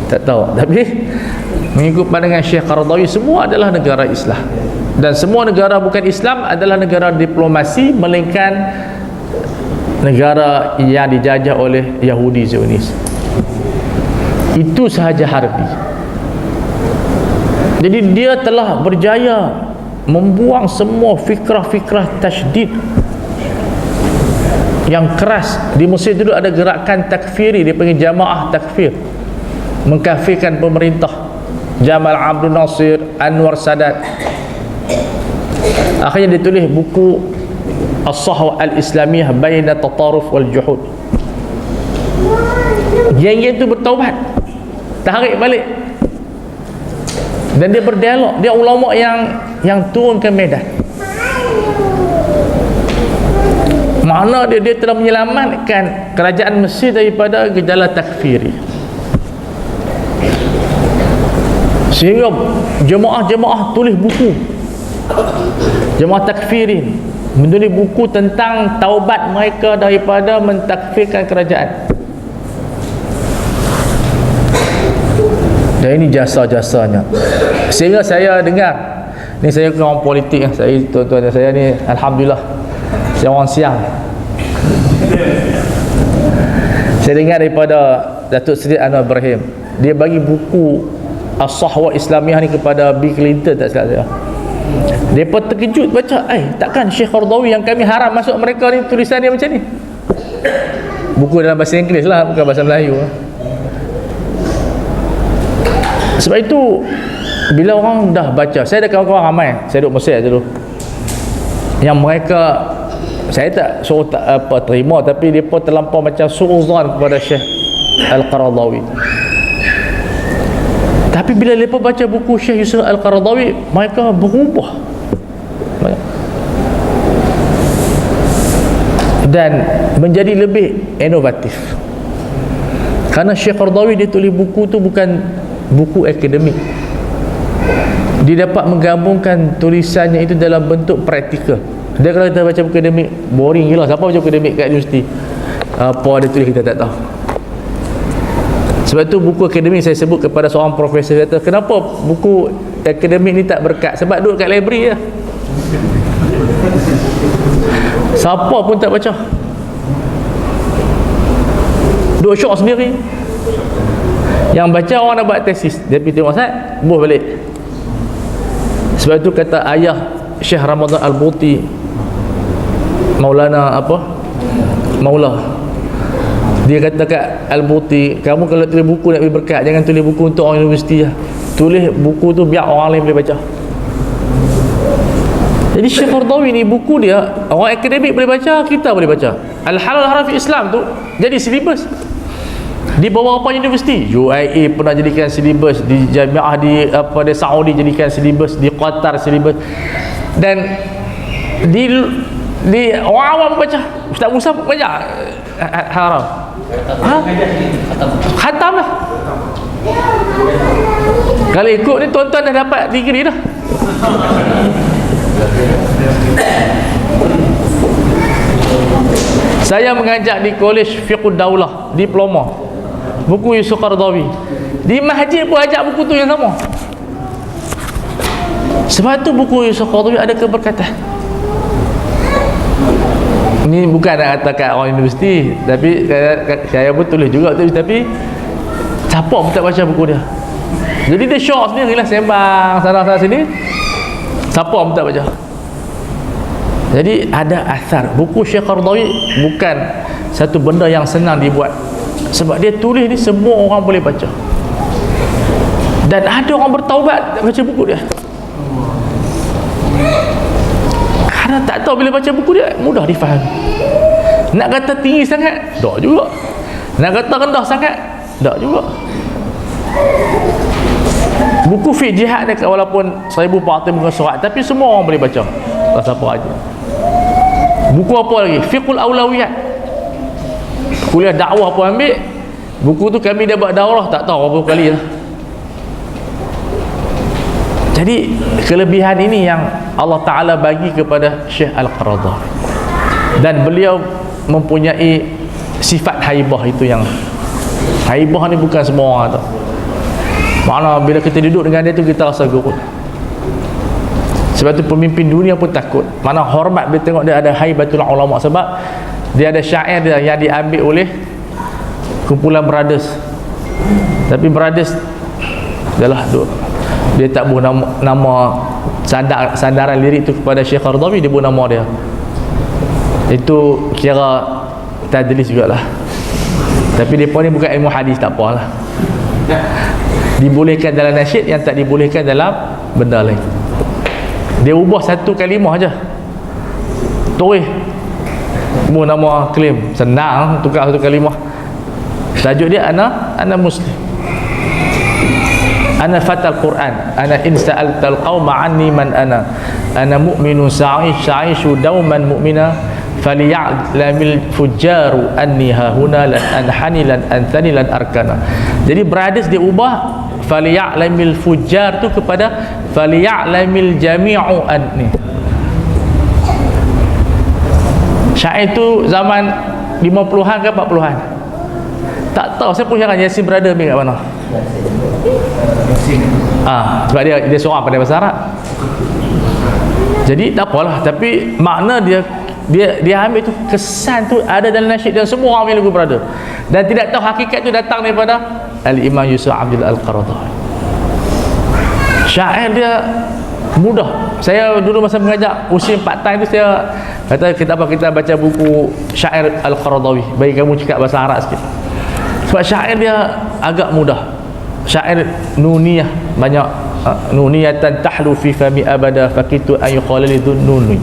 Tak tahu. Tapi mengikut pandangan Syekh Qaradawi, semua adalah negara Islam. Dan semua negara bukan Islam adalah negara diplomasi, melainkan negara yang dijajah oleh Yahudi Zionis. Itu sahaja harbi. Jadi dia telah berjaya membuang semua fikrah-fikrah tasydid yang keras. Di Mesir dulu ada gerakan takfiri, dia panggil jamaah takfir, mengkafirkan pemerintah. Jamal Abdul Nasir, Anwar Sadat. Akhirnya ditulis buku As-Sahwa Al-Islamiyah Baina Tataruf wal Juhud. Geng-geng tu bertaubat, tarik balik, dan dia berdialog. Dia ulama yang turun ke medan. Makna dia telah menyelamatkan kerajaan Mesir daripada gejala takfiri. Sehingga jemaah-jemaah tulis buku, jemaah takfirin menulis buku tentang taubat mereka daripada mentakfirkan kerajaan. Dan ini jasa-jasanya. Sehingga saya dengar, ni saya orang politik, saya tuan-tuan, saya ni alhamdulillah saya orang siang. Saya dengar daripada Datuk Seri Anwar Ibrahim, dia bagi buku As-Sahwa Islamiyah ni kepada Bill Clinton, tak silap saya. Mereka terkejut baca, takkan Syekh Qaradawi yang kami harap masuk mereka ni tulisan dia macam ni. Buku dalam bahasa Inggeris lah, bukan bahasa Melayu. Sebab itu bila orang dah baca, saya ada kawan-kawan ramai, saya duduk Mesir dulu, yang mereka, saya tak suruh terima, tapi mereka terlampau macam su'uzan kepada Syekh Al-Qaradawi. Tapi bila mereka baca buku Syekh Yusuf Al-Qaradawi, mereka berubah dan menjadi lebih inovatif. Kerana Syekh Qaradawi dia tulis buku tu bukan buku akademik. Dia dapat menggabungkan tulisannya itu dalam bentuk praktikal. Dia kalau kita baca buku akademik, boring gila. Siapa baca buku akademik kat universiti? Apa dia tulis kita tak tahu. Sebab tu buku akademik, saya sebut kepada seorang profesor, kata, kenapa buku akademik ni tak berkat? Sebab duduk kat library je, siapa pun tak baca, duduk syok sendiri. Yang baca orang nak buat tesis, dia pergi tengok Ustaz, buh balik. Sebab itu kata ayah Syekh Ramadan Al-Buti, Maulana apa? Maula, dia kata kat Al-Buti, kamu kalau tulis buku nak beri berkat, jangan tulis buku untuk orang universiti lah. Tulis buku tu biar orang lain boleh baca. Jadi Syekh Qaradawi ni buku dia, orang akademik boleh baca, kita boleh baca. Al-Halal Haram fi Islam tu jadi silibus di beberapa universiti. UIA pernah jadikan silibus, di jamiah di Saudi jadikan silibus, di Qatar silibus, dan di orang awam baca. Ustaz Musa baca haram, khatam lah. Kalau ikut ni tuan-tuan dah dapat degree dah. Saya mengajar di College Fiqh Daulah, diploma, buku Yusuf Qaradawi. Di masjid pun ajak buku tu yang sama. Sebab tu buku Yusuf Qaradawi ada keberkatan. Ni bukan nak katakan orang universiti, tapi saya pun tulis juga tu, tapi siapa pun tak baca buku dia. Jadi dia syok sendirilah, sembang sana sini, siapa pun tak baca. Jadi ada asar. Buku Syekh Qaradawi bukan satu benda yang senang dibuat, sebab dia tulis ni semua orang boleh baca, dan ada orang bertaubat baca buku dia. Karena tak tahu, bila baca buku dia mudah difahami. Nak kata tinggi sangat, tak juga. Nak kata rendah sangat, tak juga. Buku fiqh jihad dekat walaupun 1400 muka surat, tapi semua orang boleh baca. Tak siapa aja. Buku apa lagi? Fiqhul Aulawiyat. Kuliah dakwah pun ambil. Buku tu kami dah buat daurah tak tahu berapa kali lah. Jadi kelebihan ini yang Allah Ta'ala bagi kepada Syekh Al-Qaradawi, dan beliau mempunyai sifat haibah. Itu yang haibah ni bukan semua orang tahu. Maknanya bila kita duduk dengan dia tu kita rasa gurut. Sebab tu pemimpin dunia pun takut. Mana hormat bila tengok dia ada haibatul ulama, sebab dia ada syair dia yang diambil oleh kumpulan Brothers. Tapi Brothers adalah dia tak buat nama sandaran lirik tu kepada Syekh Qaradawi, dia buat nama dia. Itu kira tadlis jugalah. Tapi depa ni bukan ilmu hadis, tak apalah. Dibolehkan dalam nasyid, yang tak dibolehkan dalam benda lain. Dia ubah satu kalimah aja. Tulis buat nama klaim, senang tukar satu kalimah. Tajuk dia ana muslim, ana fatal Quran, ana in sa'altal qauma anni man ana mu'minun sa'ishu dauman mu'mina faliya'lamil fujjaru anni hahuna lan anhani lan anthani lan arkana. Jadi Brothers dia ubah faliya'lamil fujjar tu kepada faliya'lamil jami'u anni. Syair tu zaman 50-an ke 40-an, tak tahu. Saya pun heran Yasin Brother ambil kat mana. Sebab dia seorang pandai bahasa Arab. Jadi tak apalah, tapi makna dia ambil tu, kesan tu ada dalam nasyid, dan semua orang ambil lagu Brother, dan tidak tahu hakikat tu datang daripada Al-Imam Yusuf Abdillah Al-Qaradawi. Syair dia mudah. Saya dulu masa mengajar usia 4 tahun tu, saya kata kita baca buku syair Al-Qaradawi, bagi kamu cakap bahasa Arab sikit. Sebab syair dia agak mudah. Syair nuniyah banyak, nuniyatan tahlu fi fami abada faqitu an yuqala lidun nuni.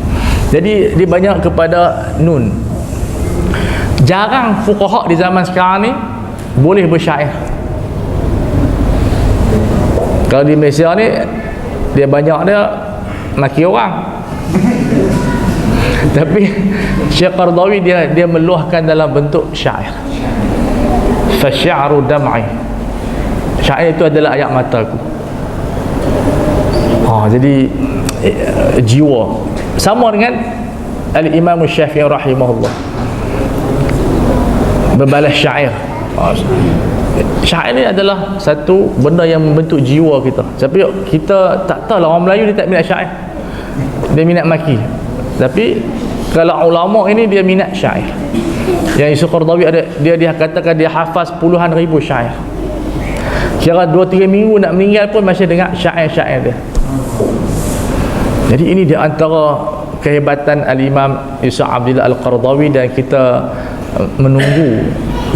Jadi dia banyak kepada nun. Jarang fuqaha di zaman sekarang ni boleh bersyair. Kalau di Malaysia ni dia banyak dia maki orang. Tapi Syekh Qaradawi dia meluahkan dalam bentuk syair. Fasya'ru dam'i. Syair itu adalah ayat mataku. Jadi jiwa. Sama dengan Al-Imam Syafi'i rahimahullah, berbalas syair. Syair ni adalah satu benda yang membentuk jiwa kita. Tapi kita tak tahu lah, orang Melayu dia tak minat syair, dia minat maki. Tapi kalau ulama ini dia minat syair. Yang Yusuf Qaradawi ada, dia katakan dia hafaz puluhan ribu syair. Kira 2-3 minggu nak meninggal pun masih dengar syair-syair dia. Jadi ini di antara kehebatan Al-Imam Yusuf Abdillah Al-Qaradawi, dan kita menunggu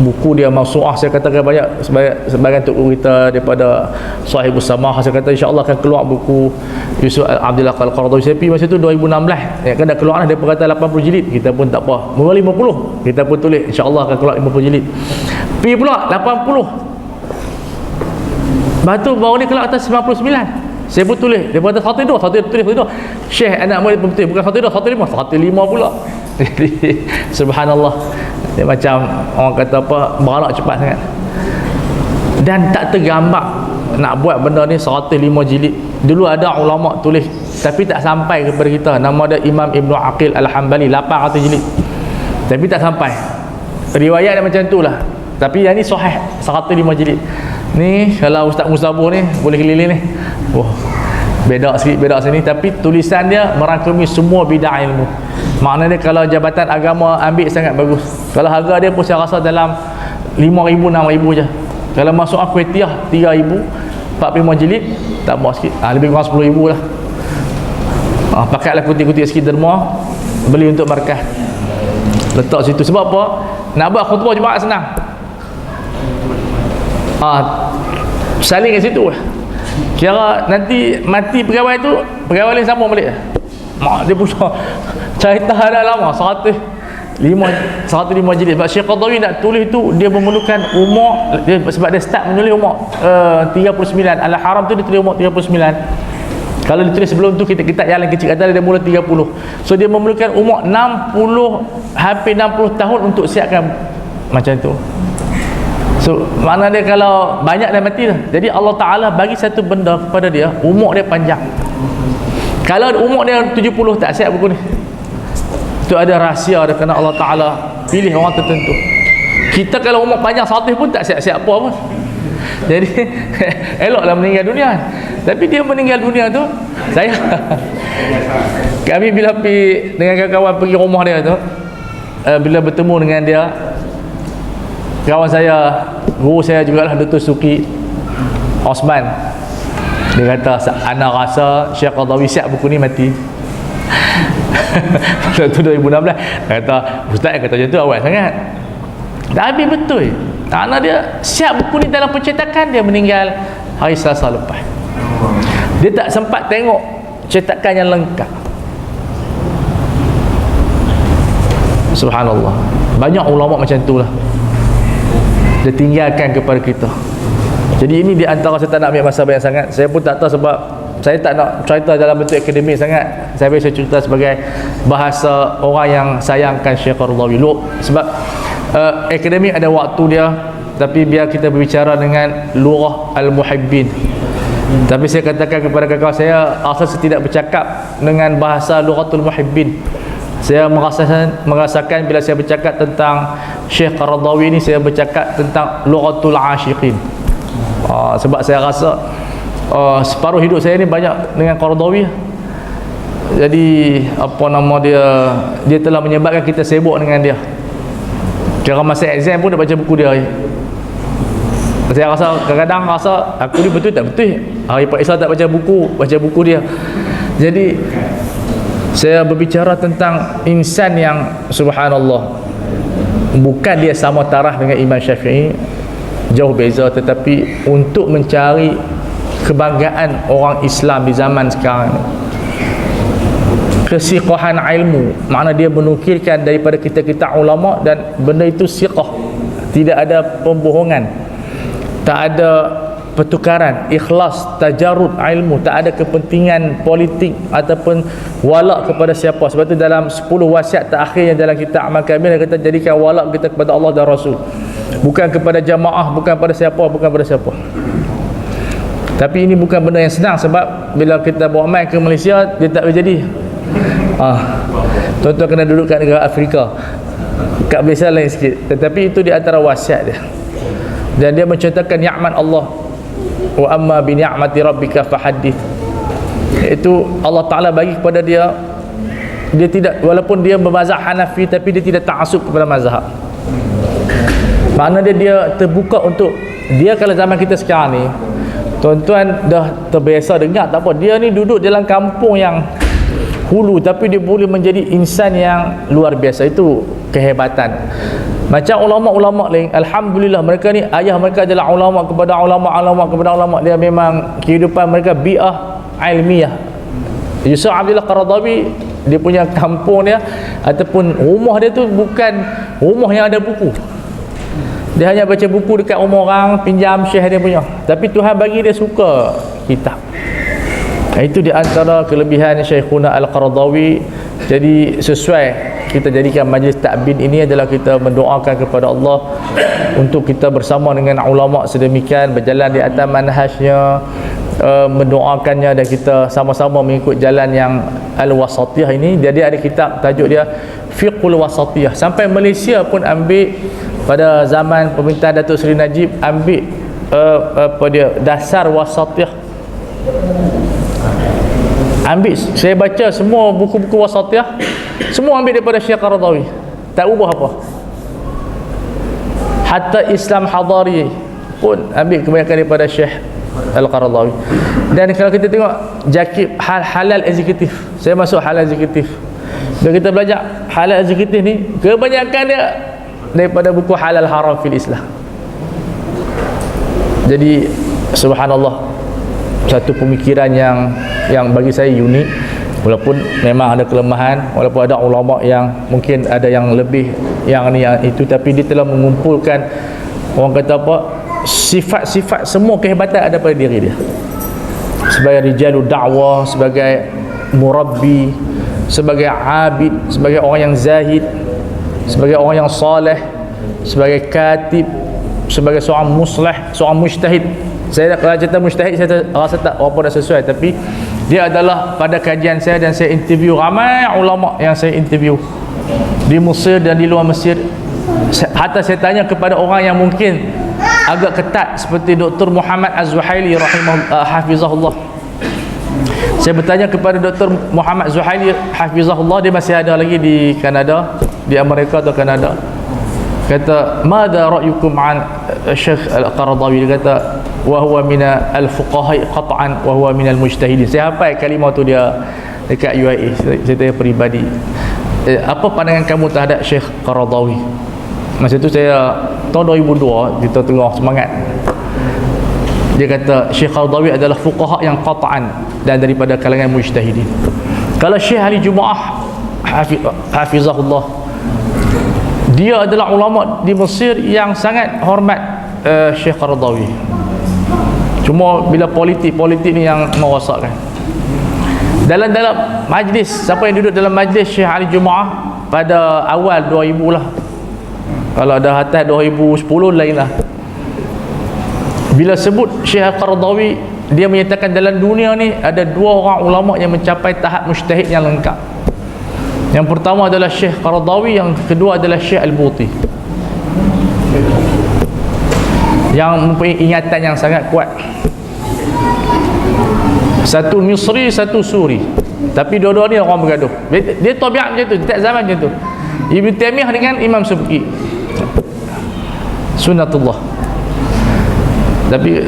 buku dia Mawsu'ah. Saya katakan banyak sebagian tok kita daripada Sahibus Samah, saya kata insya-Allah akan keluar buku Yusuf Abdillah Al-Qaradawi. Saya pergi masa tu 2016, ya kan, dah keluar dah. Dia kata 80 jilid, kita pun tak apa, mula 50 kita pun tulis insya-Allah akan keluar 50 jilid. Pergi pula 80, lepas tu baru ni keluar atas 99. Saya pun tulis, dia kata 102 tulis Syekh anak murid pun betul, bukan 102 105 pula. Jadi subhanallah, dia macam orang kata apa, beranak cepat sangat. Dan tak tergambar nak buat benda ni 105 jilid. Dulu ada ulama tulis tapi tak sampai kepada kita. Nama dia Imam Ibn Aqil Al-Hambali, 800 jilid, tapi tak sampai. Riwayat dia macam tu lah, tapi yang ni sahih 105 jilid. Ni kalau Ustaz Musabur ni boleh keliling ni, beda sikit, beda sini, tapi tulisan dia merangkumi semua bidang ilmu. Maknanya kalau jabatan agama ambil sangat bagus. Kalau harga dia pun saya rasa dalam 5,000 6,000 je. Kalau masuk Kuwaitiyah 3,000, 45 jilid tambah sikit, lebih kurang 10,000 lah. Pakailah kutip-kutip sikit derma, beli untuk markah, letak situ. Sebab apa? Nak buat khutbah Jumaat senang. Saling kat situ lah. Kira nanti mati pegawai tu, pegawai lain sambung balik. Mak dia punya cerita dah lama, 105 jilid. Sebab Syekh Qaradawi nak tulis tu, dia memerlukan umur dia, sebab dia start menulis umur 39. Al-Haram tu dia tulis umur 39. Kalau dia tulis sebelum tu, kita jalan kecil kata dia mula 30. So dia memerlukan umur 60, hampir 60 tahun untuk siapkan macam tu. So makna dia kalau banyak dah mati dah. Jadi Allah Ta'ala bagi satu benda kepada dia, umur dia panjang. Kalau umur dia 70 tak siap buku ni. Itu ada rahsia dia, kerana Allah Ta'ala pilih orang tertentu. Kita kalau umur panjang 100 pun tak siap-siap apa pun. Jadi eloklah meninggal dunia. Tapi dia meninggal dunia tu, saya kami bila pergi dengan kawan-kawan pergi rumah dia tu, bila bertemu dengan dia, kawan saya, guru saya jugalah, Dr. Suki Osman, dia kata, ana rasa Syekh Qaradawi siap buku ni mati. Itu 2016. Dia kata, ustaz yang kata macam tu awal sangat. Tapi betul, kerana dia siap buku ni dalam pencetakan, dia meninggal hari Selasa lepas. Dia tak sempat tengok cetakan yang lengkap. Subhanallah. Banyak ulama macam tu lah, dia tinggalkan kepada kita. Jadi ini di antara, saya tak nak ambil masa banyak sangat. Saya pun tak tahu, sebab saya tak nak cerita dalam bentuk akademik sangat. Saya biasa cerita sebagai bahasa orang yang sayangkan Syekh Qaradawi. Sebab akademik ada waktu dia, tapi biar kita berbicara dengan lurah al-muhibbin. Tapi saya katakan kepada kawan saya, asal saya tidak bercakap dengan bahasa lughatul muhibbin. Saya merasakan bila saya bercakap tentang Syekh Qaradawi ini, saya bercakap tentang lughatul asyiqin. Sebab saya rasa separuh hidup saya ni banyak dengan Qaradawi. Jadi apa nama dia telah menyebabkan kita sibuk dengan dia. Kira masa exam pun dah baca buku dia. Saya rasa kadang-kadang rasa aku ni betul tak betul. Hari Pak Islam tak baca buku dia. Jadi saya berbicara tentang insan yang subhanallah, bukan dia sama taraf dengan Imam Syafi'i, jauh beza, tetapi untuk mencari kebanggaan orang Islam di zaman sekarang, kesiqahan ilmu, makna dia menukilkan daripada kita ulama, dan benda itu siqah, tidak ada pembohongan, tak ada pertukaran, ikhlas, tajarud ilmu, tak ada kepentingan politik ataupun walak kepada siapa. Sebab itu dalam 10 wasiat terakhirnya dalam kitab Amal Kamil, kita jadikan walak kita kepada Allah dan Rasul, bukan kepada jamaah, bukan pada siapa, bukan pada siapa. Tapi ini bukan benda yang senang, sebab bila kita bawa mai ke Malaysia, dia tak boleh jadi. Tuan-tuan kena duduk kat negara Afrika, kat Malaysia lain sikit. Tetapi itu di antara wasiat dia, dan dia menceritakan nikmat Allah. Wa amma bi ni'mati rabbika fahaddith. Itu Allah Ta'ala bagi kepada dia. Dia tidak, walaupun dia bermazhab Hanafi, tapi dia tidak ta'assub kepada mazhab. Makna dia terbuka untuk dia. Kalau zaman kita sekarang ni, tuan-tuan dah terbiasa dengar, tak apa, dia ni duduk dalam kampung yang hulu, tapi dia boleh menjadi insan yang luar biasa. Itu kehebatan. Macam ulama-ulama lain, alhamdulillah, mereka ni ayah mereka adalah ulama kepada ulama, kepada ulama. Dia memang kehidupan mereka bi'ah ilmiah. Yusuf Abdullah Qaradawi, dia punya kampung dia ataupun rumah dia tu bukan rumah yang ada buku. Dia hanya baca buku dekat rumah orang, pinjam syekh dia punya. Tapi Tuhan bagi dia suka kitab. Itu di antara kelebihan Syekhuna Al-Qaradawi. Jadi sesuai kita jadikan majlis takbin ini adalah kita mendoakan kepada Allah untuk kita bersama dengan ulama sedemikian berjalan di atas manhajnya, mendoakannya, dan kita sama-sama mengikut jalan yang al-wasatiyah ini. Jadi ada kitab tajuk dia Fiqhul Wasatiyah. Sampai Malaysia pun ambil pada zaman pemerintahan Datuk Seri Najib, ambil dasar wasatiyah. Ambil, saya baca semua buku-buku wasatiyah, Semua ambil daripada Syekh Qaradawi, tak ubah apa. Hatta Islam Hadari pun ambil kebanyakan daripada Syekh Al-Qaradawi. Dan kalau kita tengok halal eksekutif, saya masuk halal eksekutif, bila kita belajar halal eksekutif ni, kebanyakan dia daripada buku halal haram fil Islam. Jadi subhanallah, satu pemikiran yang bagi saya unik, walaupun memang ada kelemahan, walaupun ada ulama yang mungkin ada yang lebih yang ni yang itu, tapi dia telah mengumpulkan, orang kata apa, sifat-sifat semua kehebatan ada pada diri dia, sebagai rijalud da'wah, sebagai murabbi, sebagai abid, sebagai orang yang zahid, sebagai orang yang saleh, sebagai katib, sebagai seorang muslih, seorang mujtahid. Saya kalau cerita mujtahid, saya rasa tak apa dah sesuai, tapi dia adalah pada kajian saya, dan saya interview ramai ulama yang saya interview di Mesir dan di luar Mesir. Hatta saya tanya kepada orang yang mungkin agak ketat seperti Dr. Muhammad Az-Zuhaili hafizahullah. Saya bertanya kepada Dr. Muhammad Zuhaili hafizahullah, dia masih ada lagi di Kanada, di Amerika atau Kanada. Kata, "Mada ra'yukum an Syekh Al-Qaradawi?" Dia kata, "Wa huwa min al-fuqaha qat'an wa huwa min al-mujtahidin." Saya hafal kalimah tu dia dekat UIA. Saya tanya peribadi, apa pandangan kamu terhadap Syekh Qaradawi? Masa tu saya tahun 2002, kita tengah semangat. Dia kata Syekh Qaradawi adalah fuqaha yang qat'an dan daripada kalangan mujtahidin. Kalau Syekh Ali Jumaah hafizahullah, dia adalah ulama di Mesir yang sangat hormat Syekh Qaradawi. Cuma bila politik ni yang merosakkan. Dalam majlis, siapa yang duduk dalam majlis Syekh Ali Jumaah pada awal 2000 lah, kalau dah atas 2010 lain lah. Bila sebut Syekh Qaradawi, dia menyatakan dalam dunia ni ada dua orang ulama yang mencapai tahap mujtahid yang lengkap. Yang pertama adalah Syekh Qaradawi, yang kedua adalah Syekh Al-Buti, yang mempunyai ingatan yang sangat kuat. Satu Misri, satu Suri, tapi dua-dua ni orang bergaduh. Dia tabiat macam tu, setiap zaman macam tu. Ibn Taymiyah dengan Imam Subki, sunnatullah. Tapi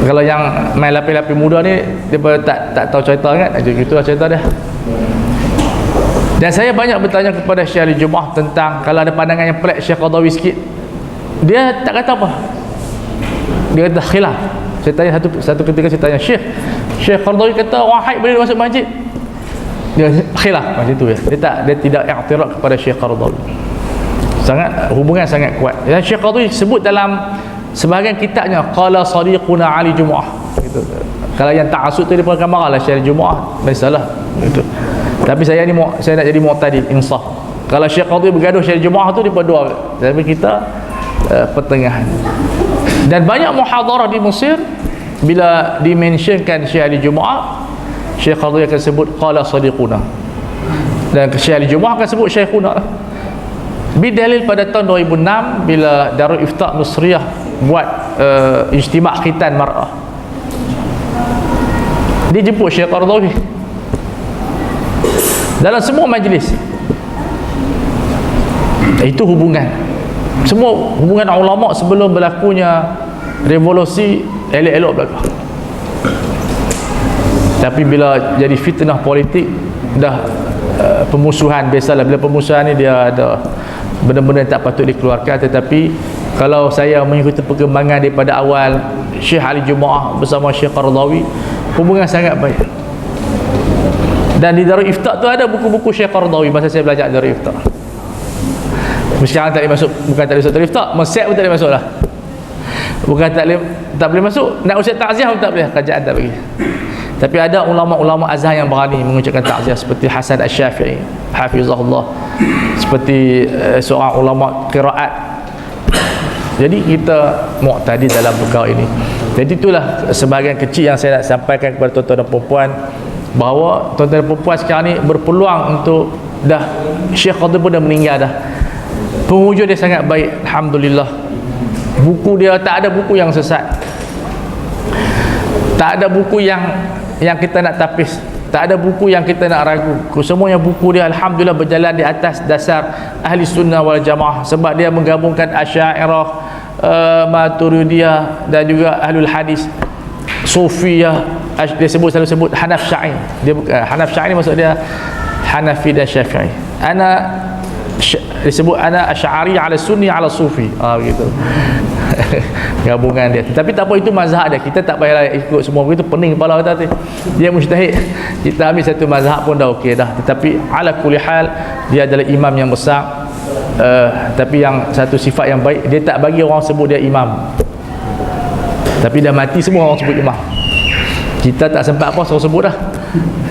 kalau yang main lapi-lapi muda ni, dia tak tahu cerita kan, gitulah cerita dia. Dan saya banyak bertanya kepada Syekh Ali Jumaah tentang kalau ada pandangan yang pelik Syekh Qaradawi sikit, dia tak kata apa, dia kata khilaf. Saya tanya satu ketika, saya tanya Syekh Qaradawi kata orang haid boleh masuk masjid, dia khilaf macam tu ya. Dia tidak i'tirad kepada Syekh Qaradawi. Hubungan sangat kuat. Dan Syekh Qaradawi sebut dalam sebahagian kitabnya, qala sadiquna Ali Jumaah gitu. Kalau yang ta'assub tu dia pun akan marah lah Syekh Jumaah, biasalah gitu. Tapi saya nak jadi mu'tadil, insaf. Kalau Syekh Qaradawi bergaduh Syekh Jumaah tu, dia berdua. Tapi kita pertengahan. Dan banyak muhadarah di Mesir, bila dimentionkan Syekh Ali Jumaah, Syekh Qaradawi akan sebut qala sadiquna, dan Syekh Ali Jumaah akan sebut syekhuna. Bidalil pada tahun 2006 bila Darul Ifta Nusriyah buat ijtima' khitan mar'ah, dia jemput Syekh Qaradawi dalam semua majlis. Itu semua hubungan ulama sebelum berlakunya revolusi elok-elok belakang. Tapi bila jadi fitnah politik, dah pemusuhan, biasalah bila pemusuhan ni dia ada benda-benda yang tak patut dikeluarkan. Tetapi kalau saya mengikuti perkembangan daripada awal Syekh Ali Jumaah bersama Syekh Qaradawi, hubungan sangat baik. Dan di Darul Ifta tu ada buku-buku Syekh Qaradawi masa saya belajar Darul Ifta. Sekarang tak boleh masuk, bukan tak boleh masuk Darul Ifta, Mesir pun tak boleh masuk lah. Bukan tak boleh masuk, nak ucap takziah pun tak boleh, kerajaan tak bagi. Tapi ada ulama-ulama Azhar yang berani mengucapkan takziah, seperti Hasan Asy-Syafi'i hafizahullah, seperti seorang ulama qiraat. Jadi kita mu'tadil dalam perkara ini. Jadi itulah sebahagian kecil yang saya nak sampaikan kepada tuan-tuan dan puan-puan, bahawa tuan-tuan dan puan-puan sekarang ni berpeluang untuk Syekh Qaradawi pun dah meninggal dah. Penghujung dia sangat baik, alhamdulillah. Buku dia tak ada buku yang sesat, tak ada buku yang kita nak tapis Tak ada buku yang kita nak ragu. Semuanya buku dia alhamdulillah berjalan di atas dasar ahli sunnah wal jamaah, sebab dia menggabungkan Asy'ariyah, Maturidiyah dan juga ahlul hadis, Sufiyah. Dia selalu sebut Hanaf Sya'i. Dia Hanaf Sya'i ni maksud dia Hanafi dan Syafi'i. Disebut ana Asy'ari ala sunni ala sufi, begitu. Gabungan dia. Tapi tak apa, itu mazhab dia. Kita tak payahlah ikut semua begitu, pening kepala kita tu. Dia mujtahid, kita ambil satu mazhab pun dah okey dah. Tetapi ala kulli hal dia adalah imam yang besar. Tapi yang satu sifat yang baik, dia tak bagi orang sebut dia imam. Tapi dah mati semua orang sebut imam. Kita tak sempat apa suruh sebut dah.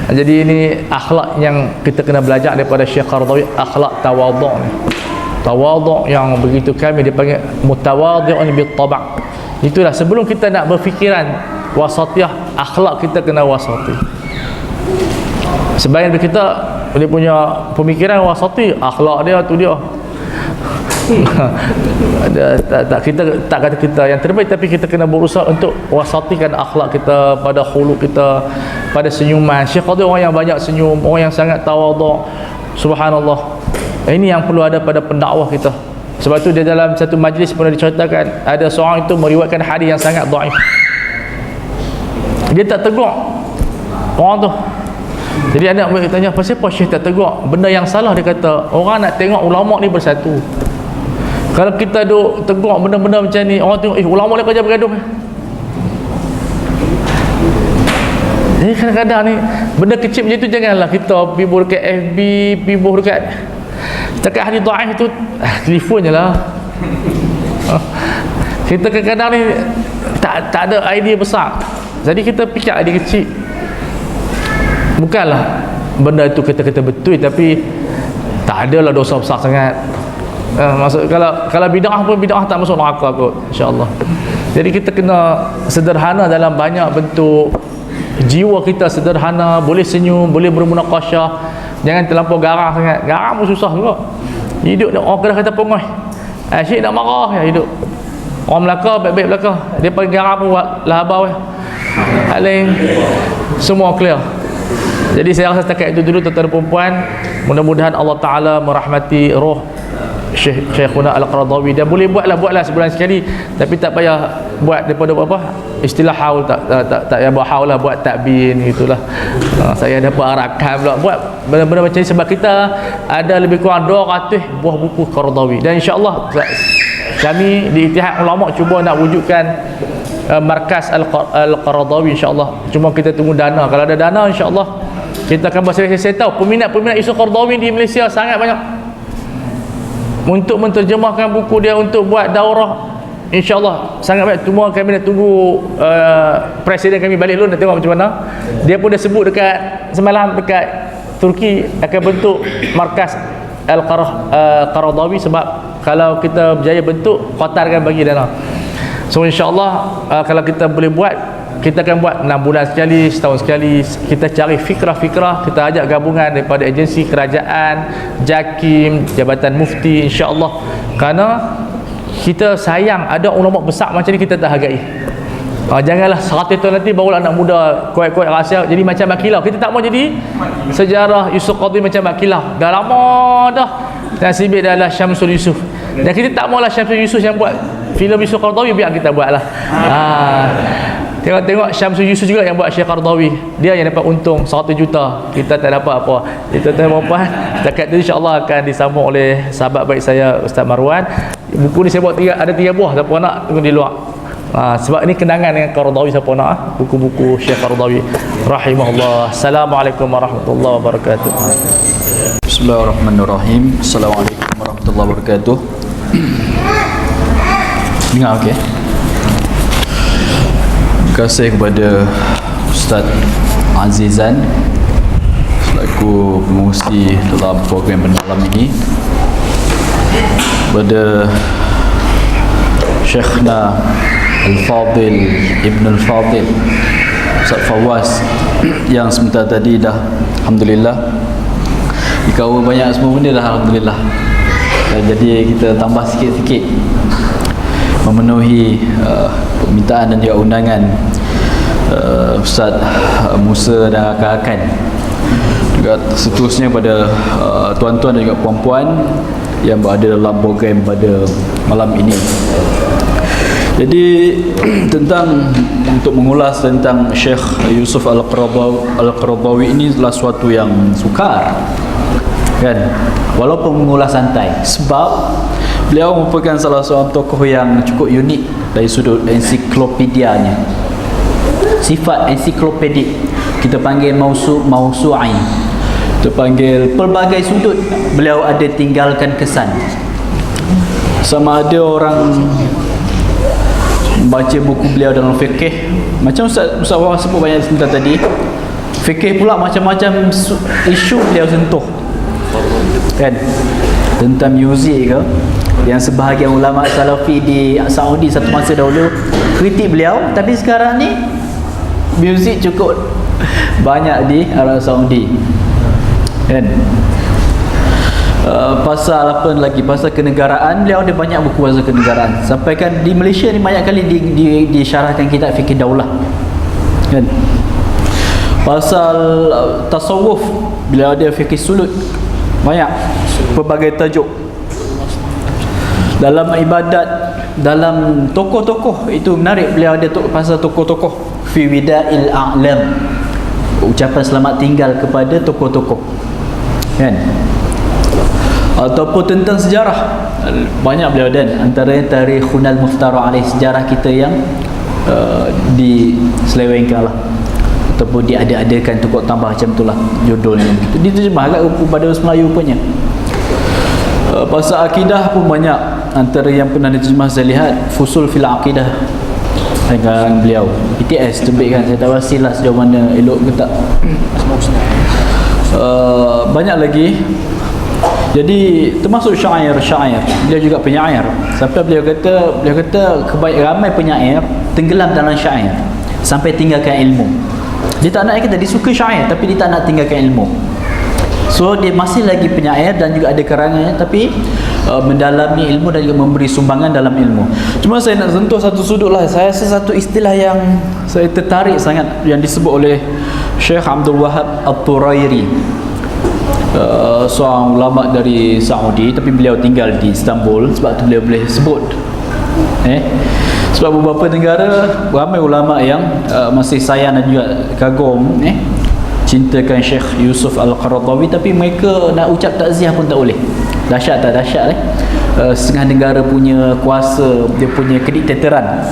Jadi ini akhlak yang kita kena belajar daripada Syekh Qaradawi, akhlak tawaduk ni. Tawaduk yang begitu kami dipanggil mutawadhi'un bit-tab'. Itulah sebelum kita nak berfikiran wasatiyah, akhlak kita kena wasati. Sebahagian kita dia punya pemikiran wasati, akhlak dia tu dia. Kita tak kata kita yang terbaik, tapi kita kena berusaha untuk wasatikan akhlak kita, pada khuluq kita, pada senyuman. Syekh Qadhi orang yang banyak senyum, orang yang sangat tawaduk. Subhanallah. Ini yang perlu ada pada pendakwah kita. Sebab tu dia dalam satu majlis pernah diceritakan, ada seorang itu meriwayatkan hadis yang sangat dhaif. Dia tak tegur orang tu. Jadi anak murid tanya, kenapa Syekh tak tegur? Benda yang salah, dia kata, orang nak tengok ulama ni bersatu. Kalau kita duk tegur benda-benda macam ni, orang tengok, ulama ni kerja bergaduh. Jadi kadang-kadang ni benda kecil macam tu janganlah kita pibuh dekat FB, pibuh dekat setakat hadis dhaif tu, telefon je lah. Kita kadang-kadang ni tak ada idea besar. Jadi kita fikir idea kecil. Bukanlah benda itu kita betul, tapi tak adalah dosa besar sangat. Maksud kalau bid'ah pun, bid'ah tak masuk neraka kot, insya-Allah. Jadi kita kena sederhana dalam banyak bentuk. Jiwa kita sederhana, boleh senyum, boleh bermunaqasyah, jangan terlampau garang sangat. Garang pun susah juga. Hidup orang kena kata pengoi. Asyik nak marah ya hidup. Orang Melaka baik-baik Melaka, dia paling garang pun buat lahabau ya. Paling semua clear. Jadi saya rasa setakat itu dulu tuan-tuan dan puan-puan. Mudah-mudahan Allah Ta'ala merahmati roh Syekhuna Al-Qaradawi. Dan boleh buatlah sebulan sekali, tapi tak payah buat daripada apa istilah haul, tak payah buat haul lah, buat takbin gitulah. Saya dapat arakan pula buat benda-benda macam ni, sebab kita ada lebih kurang 200 buah buku Qaradawi. Dan insya-Allah kami di Ittihad Ulama cuba nak wujudkan markas Al-Qaradawi, insya-Allah. Cuma kita tunggu dana. Kalau ada dana, insya-Allah kita akan buat. Saya tahu peminat Yusuf Qaradawi di Malaysia sangat banyak. Untuk menterjemahkan buku dia, untuk buat daurah, insya-Allah sangat baik. Cuma kami nak tunggu presiden kami balik dulu, nak tengok macam mana. Dia pun dah sebut dekat semalam dekat Turki akan bentuk markas Al-Qaradawi, sebab kalau kita berjaya bentuk, Qatar akan bagi dana. So insya-Allah kalau kita boleh buat, kita akan buat 6 bulan sekali, setahun sekali. Kita cari fikrah-fikrah, kita ajak gabungan daripada agensi kerajaan, JAKIM, Jabatan Mufti, insya-Allah. Kerana kita sayang ada ulama besar macam ni, kita tak hargai. Janganlah 100 tahun nanti barulah anak muda kuat-kuat rahsia jadi macam Makilah. Kita tak mau jadi sejarah Yusuf Qadhi macam Makilah. Dah lama dah nasibik adalah Syamsul Yusuf. Dan kita tak maulah Syamsul Yusuf yang buat filem Yusuf Qaradawi, biar kita buatlah. Tengok Syamsul Yusuf juga yang buat Syekh Qaradawi. Dia yang dapat untung 100 juta. Kita tak dapat apa. Itu tuan-tuan, dekat tu insya-Allah akan disambung oleh sahabat baik saya Ustaz Marwan. Buku ni saya buat ada 3 buah, siapa nak tunggu di luar. Sebab ini kenangan dengan Qaradawi, siapa nak buku-buku Syekh Qaradawi rahimahullah. Assalamualaikum warahmatullahi wabarakatuh. Bismillahirrahmanirrahim. Assalamualaikum warahmatullahi wabarakatuh. Dengar okey. Terima kasih kepada Ustaz Azizan selaku pengurusi dalam program pendalam ini, kepada Syekhna Al-Fadil Ibn Al-Fadil Ustaz Fawaz yang sebentar tadi dah alhamdulillah dikawal banyak semua benda dah alhamdulillah. Jadi kita tambah sikit-sikit, memenuhi permintaan dan juga undangan Ustaz Musa dan rakan-rakan, juga seterusnya pada tuan-tuan dan juga puan-puan yang berada dalam program pada malam ini. Jadi untuk mengulas tentang Syekh Yusuf Al-Qaradawi ini adalah suatu yang sukar, kan, walaupun mengulas santai, sebab beliau merupakan salah seorang tokoh yang cukup unik dari sudut ensiklopedianya. Sifat ensiklopedik kita panggil mausu'i, kita panggil pelbagai sudut beliau ada tinggalkan kesan. Sama ada orang baca buku beliau dalam fikih, macam Ustaz Wahab sebut banyak sebentar tadi, fikih pula macam-macam isu beliau sentuh, kan, tentang muzik ke, yang sebahagian ulama salafi di Saudi satu masa dahulu kritik beliau, tapi sekarang ni muzik cukup banyak di Arab Saudi, kan. Pasal apa lagi, pasal kenegaraan, beliau ada banyak buku pasal kenegaraan, sampai kan di Malaysia ni banyak kali disyarahkan kitab fikih daulah, kan. Pasal tasawuf, beliau ada fikih sulut, banyak pelbagai tajuk. Dalam ibadat, dalam tokoh-tokoh itu menarik, beliau ada pasal tokoh-tokoh, fi wida'il a'lam, ucapan selamat tinggal kepada tokoh-tokoh, kan. Ataupun tentang sejarah, banyak beliau, dan antaranya Tarikhunal Muftara alaih, sejarah kita yang diselewengkan lah, ataupun diada-adakan, tukar tambah macam itulah judulnya, diterjemah agak pada bahasa Melayu punya. Pasal akidah pun banyak, antara yang pernah diterjemah saya lihat Fusul fil Aqidah dengan beliau, BTS terbitkan, saya tak pastilah sejauh mana elok ke tak. Banyak lagi. Jadi termasuk syair, beliau juga penyair, sampai beliau kata ramai penyair tenggelam dalam syair sampai tinggalkan ilmu. Dia tak nak, kata dia suka syair tapi dia tak nak tinggalkan ilmu. So dia masih lagi penyair dan juga ada karangannya, tapi mendalami ilmu dan juga memberi sumbangan dalam ilmu. Cuma saya nak sentuh satu sudut lah. Saya rasa satu istilah yang saya tertarik sangat yang disebut oleh Syekh Abdul Wahab Al-Turairi, seorang ulama dari Saudi, tapi beliau tinggal di Istanbul, sebab tu beliau boleh sebut. Sebab beberapa negara ramai ulama yang masih sayang dan juga kagum, cintakan Syekh Yusuf Al-Qaradawi, tapi mereka nak ucap takziah pun tak boleh. Dahsyat tak dahsyat setengah negara punya kuasa, dia punya kediktatoran,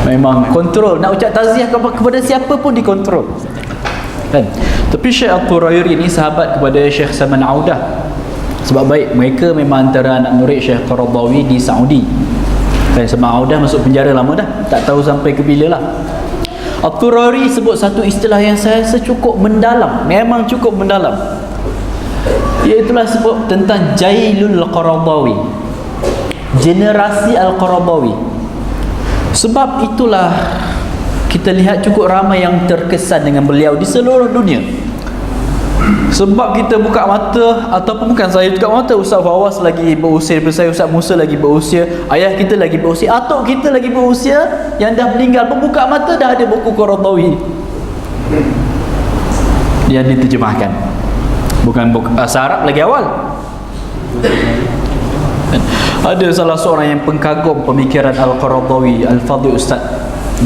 memang kontrol, nak ucap takziah kepada siapa pun dikontrol, kan. Tapi Syekh Al-Turairi ni sahabat kepada Syekh Salman Audah, sebab baik mereka memang antara anak murid Syekh Qaradawi di Saudi, kan. Salman Audah masuk penjara lama dah, tak tahu sampai ke bila lah. Al-Turairi sebut satu istilah yang saya rasa cukup mendalam, memang cukup mendalam, iaitulah sebut tentang Jailul Qaradawi, generasi Al-Qaradawi. Sebab itulah kita lihat cukup ramai yang terkesan dengan beliau di seluruh dunia. Sebab kita buka mata, ataupun bukan saya buka mata, Ustaz Fawaz lagi berusia besar, Ustaz Musa lagi berusia, ayah kita lagi berusia, atuk kita lagi berusia, yang dah meninggal pun buka mata dah ada buku Qaradawi yang diterjemahkan. Bukan buku bahasa Arab lagi awal. Ada salah seorang yang pengkagum pemikiran Al-Qaradawi, Al-Fadhil Ustaz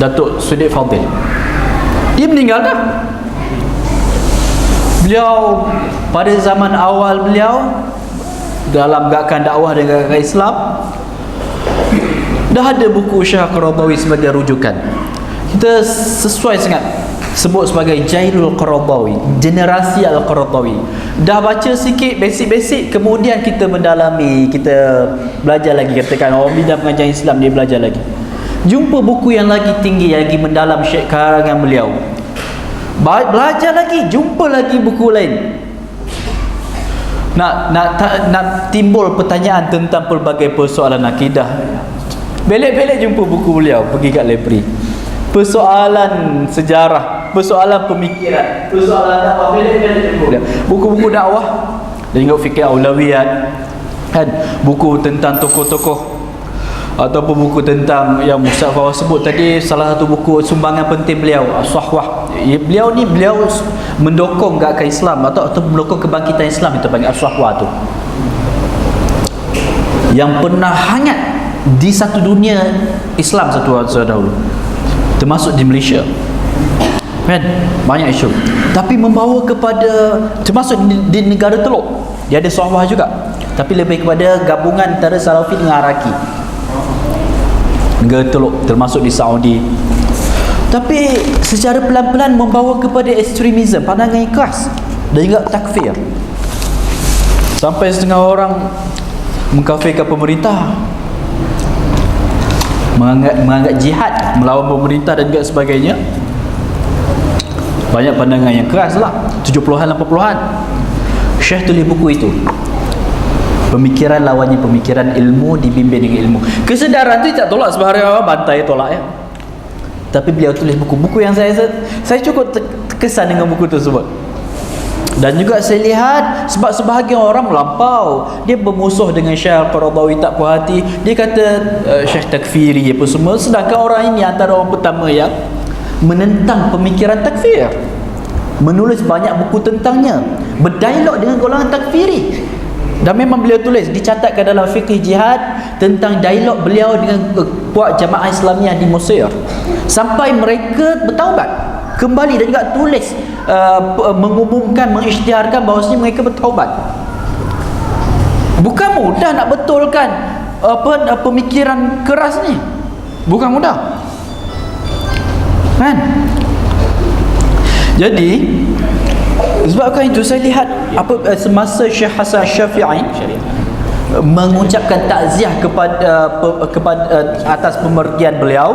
Datuk Siddiq Fadil, dia meninggal dah. Beliau pada zaman awal beliau dalam gerakan dakwah dan gerakan Islam, dah ada buku Syekh Qaradawi sebagai rujukan. Kita sesuai sangat sebut sebagai Jailul Qaradawi, generasi Al-Qaradawi. Dah baca sikit basic-basic, kemudian kita mendalami, kita belajar lagi, katakan orang bidang pengajian Islam dia belajar lagi, jumpa buku yang lagi tinggi, yang lagi mendalam Syekh karangan beliau, belajar lagi, jumpa lagi buku lain. Nak timbul pertanyaan tentang pelbagai persoalan akidah, belek-belek jumpa buku beliau, pergi kat library. Persoalan sejarah, persoalan pemikiran, persoalan dakwah, belek-belek jumpa beliau. Buku-buku dakwah, dan tengok fikih aulawiyat, kan, buku tentang tokoh-tokoh ataupun buku tentang yang Ustaz Fawaz sebut tadi, salah satu buku sumbangan penting beliau, As-Sahwah. Beliau mendokong gerakan Islam atau mendokong kebangkitan Islam, itu panggil As-Sahwah tu, yang pernah hangat di satu dunia Islam satu dahulu, termasuk di Malaysia kan, banyak isu, tapi membawa kepada, termasuk di negara Teluk dia ada Sahwah juga, tapi lebih kepada gabungan antara Salafi dengan Araki, negara Teluk termasuk di Saudi, tapi secara pelan-pelan membawa kepada ekstremisme, pandangan yang keras dan juga takfir, sampai setengah orang mengkafirkan pemerintah, menganggap jihad melawan pemerintah dan juga sebagainya. Banyak pandangan yang keras lah, 70-an 80-an. Syekh tulis buku itu, pemikiran lawannya pemikiran, ilmu dibimbing dengan ilmu. Kesedaran tu tak tolak sebahagian orang bantai tolak ya, tapi beliau tulis buku yang saya cukup terkesan dengan buku tersebut. Dan juga saya lihat sebab sebahagian orang melampau, dia bermusuh dengan Syekh Al-Qaradawi, tak puas hati, dia kata Syekh takfiri apa semua, sedangkan orang ini antara orang pertama yang menentang pemikiran takfir, menulis banyak buku tentangnya, berdialog dengan golongan takfiri. Dan memang beliau tulis, dicatatkan dalam Fiqh Jihad tentang dialog beliau dengan puak Jamaah Islamiyah di Mesir, sampai mereka bertaubat kembali, dan juga tulis mengumumkan, mengisytiharkan bahawasanya mereka bertaubat. Bukan mudah nak betulkan pemikiran keras ni, bukan mudah kan. Jadi sebabkan itu saya lihat semasa Syekh Hasan Syafi'i mengucapkan takziah kepada atas pemergian beliau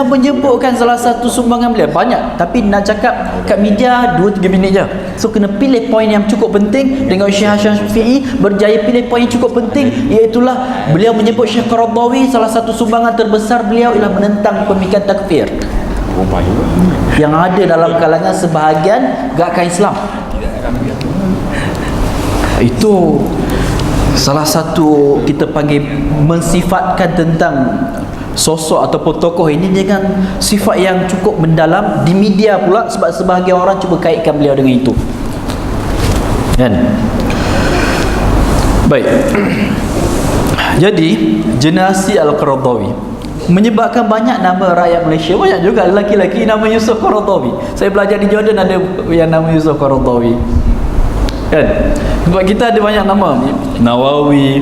menyebutkan salah satu sumbangan beliau banyak, tapi nak cakap kat media 2-3 minit je, so kena pilih poin yang cukup penting. Dengan Syekh Hasan Syafi'i berjaya pilih poin yang cukup penting, iaitulah beliau menyebut Syekh Qaradawi salah satu sumbangan terbesar beliau ialah menentang pemikiran takfir yang ada dalam kalangan sebahagian gerakan Islam. Itu salah satu kita panggil mensifatkan tentang sosok ataupun tokoh ini dengan sifat yang cukup mendalam di media pula, sebab sebahagian orang cuba kaitkan beliau dengan itu kan. Baik, jadi generasi Al-Qaradawi menyebabkan banyak nama rakyat Malaysia, banyak juga lelaki-lelaki nama Yusuf Qaradawi. Saya belajar di Jordan ada yang nama Yusuf Qaradawi kan. Sebab kita ada banyak nama, Nawawi,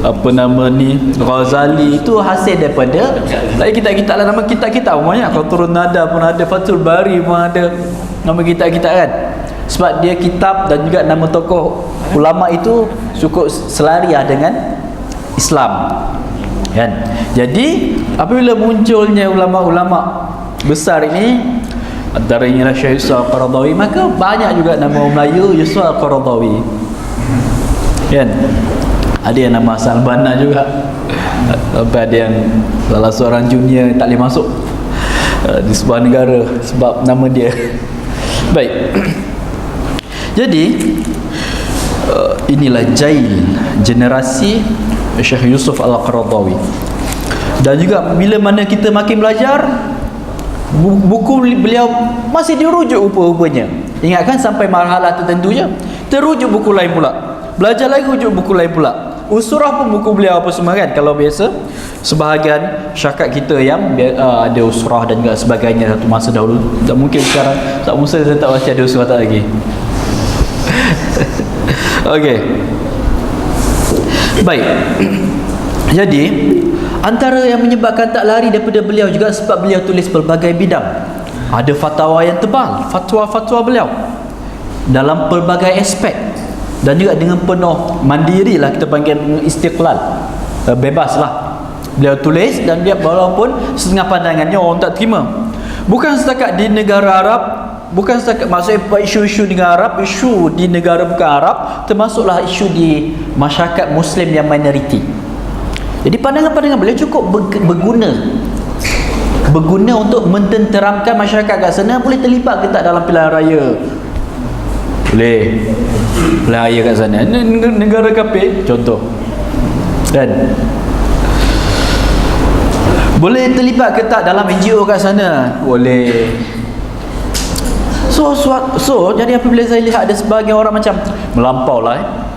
apa nama ni, Ghazali, itu hasil daripada kitab-kitab lah. Nama kitab-kitab banyak, Qatrun Nada pun ada, Fathul Bari pun ada nama kitab-kitab kan. Sebab dia kitab dan juga nama tokoh ulama itu cukup selari dengan Islam kan. Jadi apabila munculnya ulama-ulama besar ini, antaranya Syekh Yusuf Qaradawi, maka banyak juga nama Melayu Yusuf Qaradawi kan. Ada yang nama Hassan Al-Banna juga, ada yang salah seorang junior tak boleh masuk di sebuah negara sebab nama dia. Baik, jadi inilah jail generasi Syekh Yusuf Al-Qaradawi. Dan juga bila mana kita makin belajar, buku beliau masih dirujuk rupa-rupanya. Ingatkan sampai marhalah tertentu je, terujuk buku lain pula, belajar lagi rujuk buku lain pula. Usurah pun buku beliau apa semua kan. Kalau biasa sebahagian syakat kita yang ada usurah dan juga sebagainya satu masa dahulu, tak mungkin sekarang tak mungkin saya tak baca ada usurah tak lagi. Okey, baik. Jadi antara yang menyebabkan tak lari daripada beliau juga sebab beliau tulis pelbagai bidang. Ada fatwa yang tebal, fatwa-fatwa beliau dalam pelbagai aspek, dan juga dengan penuh mandiri lah, kita panggil istiqlal, bebas lah beliau tulis. Dan dia walaupun setengah pandangannya orang tak terima, bukan setakat di negara Arab, bukan setakat maksudnya isu-isu negara Arab, isu di negara bukan Arab, termasuklah isu di masyarakat Muslim yang minoriti. Jadi pandangan-pandangan beliau cukup berguna untuk mententeramkan masyarakat kat sana. Boleh terlibat ke tak dalam pilihan raya? Boleh pilihan raya kat sana, negara kafir contoh. Dan Boleh terlibat ke tak dalam NGO kat sana? Boleh. So jadi apabila saya lihat ada sebahagian orang macam melampau lah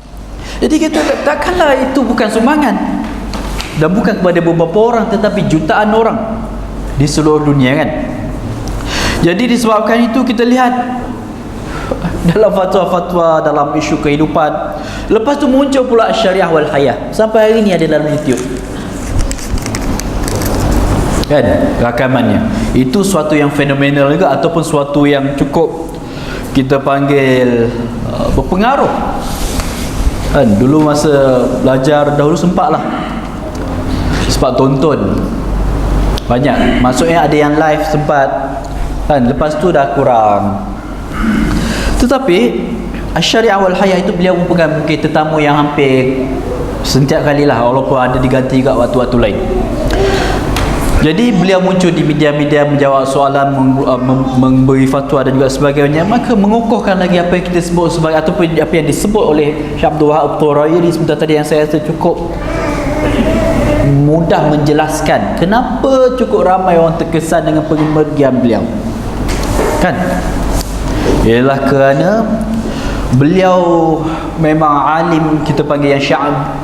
jadi kita takkanlah itu bukan sumbangan, dan bukan kepada beberapa orang tetapi jutaan orang di seluruh dunia kan. Jadi disebabkan itu kita lihat dalam fatwa-fatwa dalam isu kehidupan, lepas tu muncul pula syariah wal hayah, sampai hari ni ada dalam YouTube kan rakamannya. Itu suatu yang fenomenal juga, ataupun suatu yang cukup kita panggil berpengaruh kan. Dulu masa belajar dahulu sempat tonton banyak, maksudnya ada yang live sempat kan, lepas tu dah kurang. Tetapi syariah wal hayah itu beliau merupakan mungkin tetamu yang hampir setiap kali lah, walaupun ada diganti juga waktu-waktu lain. Jadi beliau muncul di media-media menjawab soalan, memberi fatwa dan juga sebagainya, maka mengukuhkan lagi apa yang kita sebut sebagai, ataupun apa yang disebut oleh Syekh Abdul Wahab Thuraiyi sebentar tadi, yang saya rasa cukup mudah menjelaskan kenapa cukup ramai orang terkesan dengan pemergian beliau kan. Ialah kerana beliau memang alim, kita panggil yang